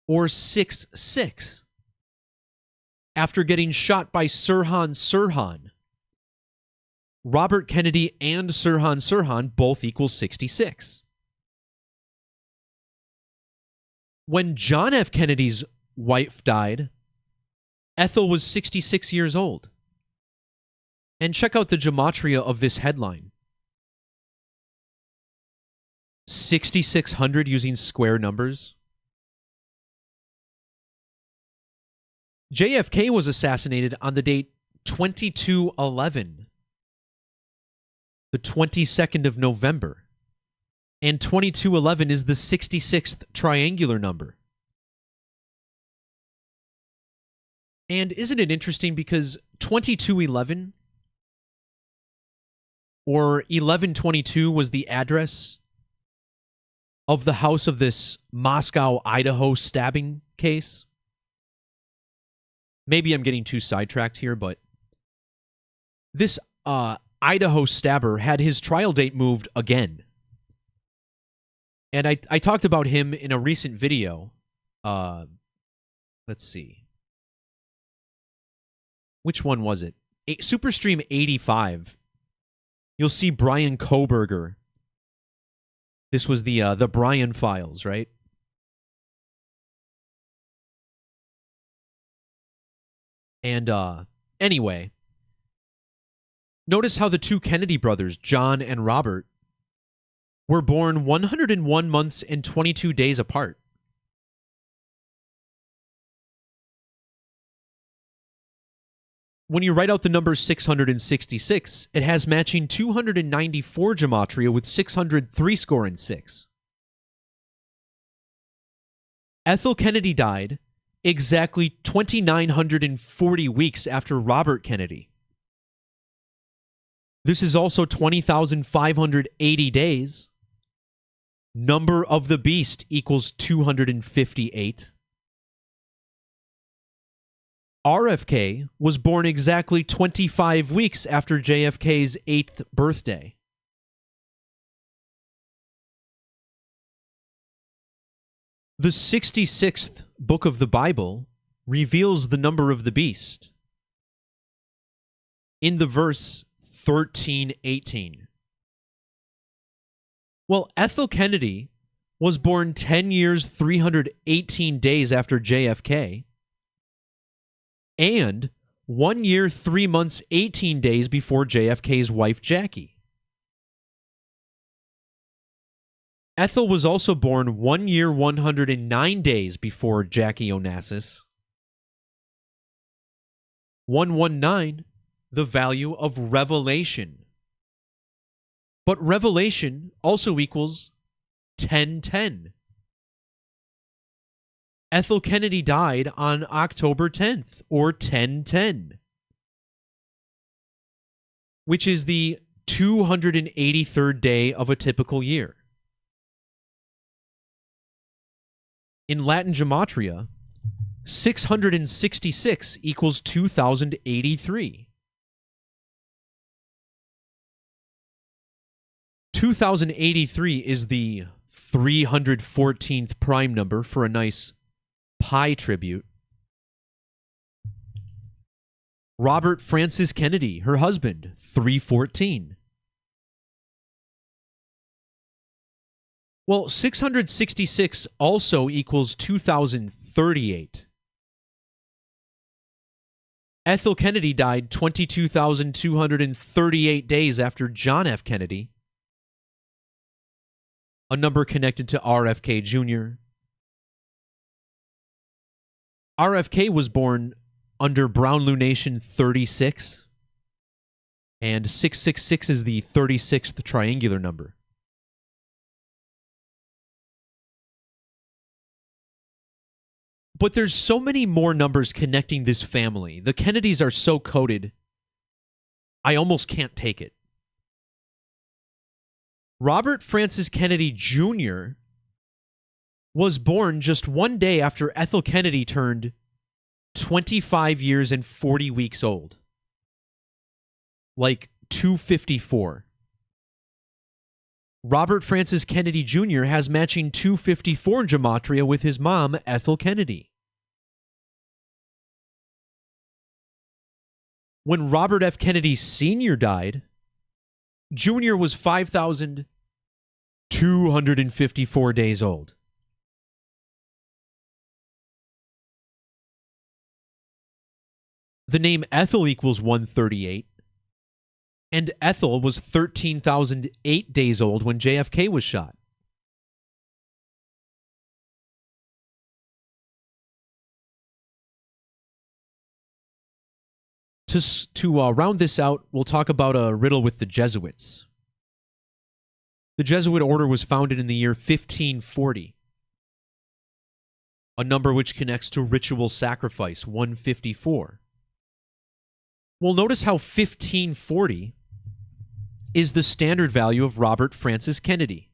or 6-6, after getting shot by Sirhan Sirhan. Robert Kennedy and Sirhan Sirhan both equal 66. When John F. Kennedy's wife died, Ethel was 66 years old. And check out the gematria of this headline. 6,600 using square numbers. JFK was assassinated on the date 22/11, the 22nd of November. And 2211 is the 66th triangular number. And isn't it interesting because 2211 or 1122 was the address of the house of this Moscow, Idaho stabbing case? Maybe I'm getting too sidetracked here, but this Idaho stabber had his trial date moved again. And I talked about him in a recent video. Let's see. Which one was it? Superstream 85. You'll see Brian Koberger. This was the Brian files, right? And anyway, notice how the two Kennedy brothers, John and Robert, were born 101 months and 22 days apart. When you write out the number 666, it has matching 294 gematria with 603 score and 6. Ethel Kennedy died exactly 2,940 weeks after Robert Kennedy. This is also 20,580 days. Number of the beast equals 258. RFK was born exactly 25 weeks after JFK's 8th birthday. The 66th book of the Bible reveals the number of the beast in the verse 13:18. Well, Ethel Kennedy was born 10 years, 318 days after JFK, and 1 year, 3 months, 18 days before JFK's wife, Jackie. Ethel was also born 1 year, 109 days before Jackie Onassis. 119, the value of revelation. But revelation also equals 1010. Ethel Kennedy died on October 10th, or 1010, which is the 283rd day of a typical year. In Latin Gematria, 666 equals 2,083. 2,083 is the 314th prime number for a nice pi tribute. Robert Francis Kennedy, her husband, 314. Well, 666 also equals 2,038. Ethel Kennedy died 22,238 days after John F. Kennedy, a number connected to RFK Jr. RFK was born under Brown lunation 36, and 666 is the 36th triangular number. But there's so many more numbers connecting this family. The Kennedys are so coded, I almost can't take it. Robert Francis Kennedy Jr. was born just 1 day after Ethel Kennedy turned 25 years and 40 weeks old. Like 254. Robert Francis Kennedy Jr. has matching 254 in gematria with his mom, Ethel Kennedy. When Robert F. Kennedy Sr. died, Jr. was 5,254 days old. The name Ethel equals 138, and Ethel was 13,008 days old when JFK was shot. To round this out, we'll talk about a riddle with the Jesuits. The Jesuit order was founded in the year 1540, a number which connects to ritual sacrifice, 154. Well, notice how 1540 is the standard value of Robert Francis Kennedy.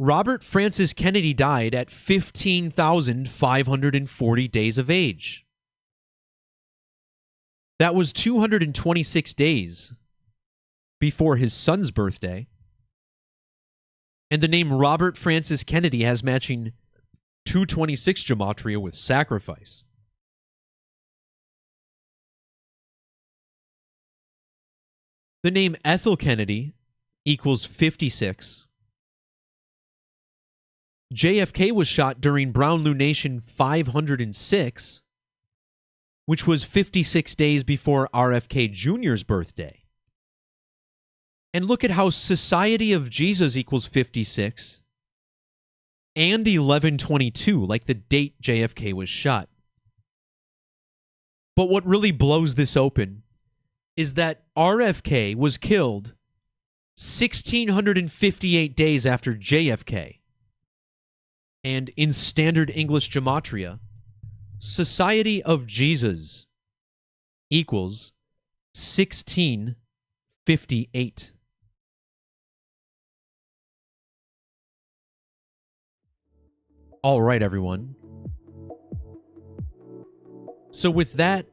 Robert Francis Kennedy died at 15,540 days of age. That was 226 days before his son's birthday. And the name Robert Francis Kennedy has matching 226 Gematria with sacrifice. The name Ethel Kennedy equals 56. JFK was shot during Brown Lunation 506, which was 56 days before RFK Jr.'s birthday. And look at how Society of Jesus equals 56 and 11/22, like the date JFK was shot. But what really blows this open is that RFK was killed 1,658 days after JFK. And in standard English Gematria, Society of Jesus equals 1658. All right, everyone. So with that,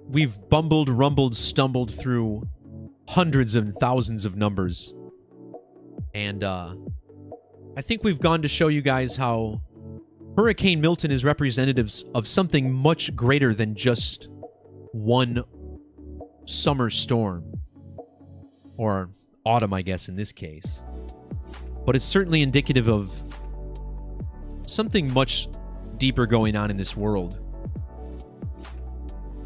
we've bumbled, rumbled, stumbled through hundreds and thousands of numbers. And I think we've gone to show you guys how Hurricane Milton is representatives of something much greater than just one summer storm. Or autumn, I guess, in this case. But it's certainly indicative of something much deeper going on in this world.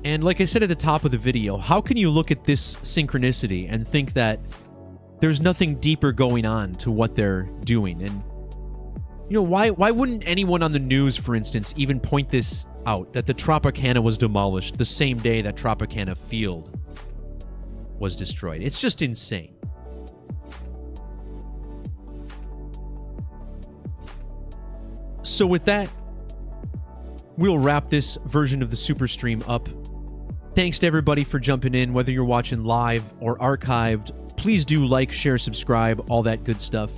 And like I said at the top of the video, how can you look at this synchronicity and think that there's nothing deeper going on to what they're doing? And, you know, why wouldn't anyone on the news, for instance, even point this out, that the Tropicana was demolished the same day that Tropicana Field was destroyed? It's just insane. So with that, we'll wrap this version of the Super Stream up. Thanks to everybody for jumping in, whether you're watching live or archived. Please do like, share, subscribe, all that good stuff.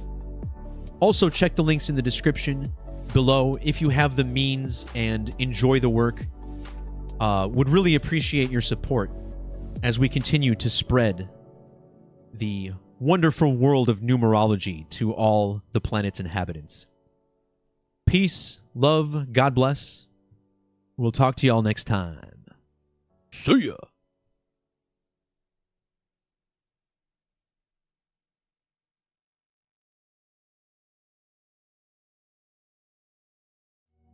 Also, check the links in the description below if you have the means and enjoy the work. Would really appreciate your support as we continue to spread the wonderful world of numerology to all the planet's inhabitants. Peace, love, God bless. We'll talk to y'all next time. See ya.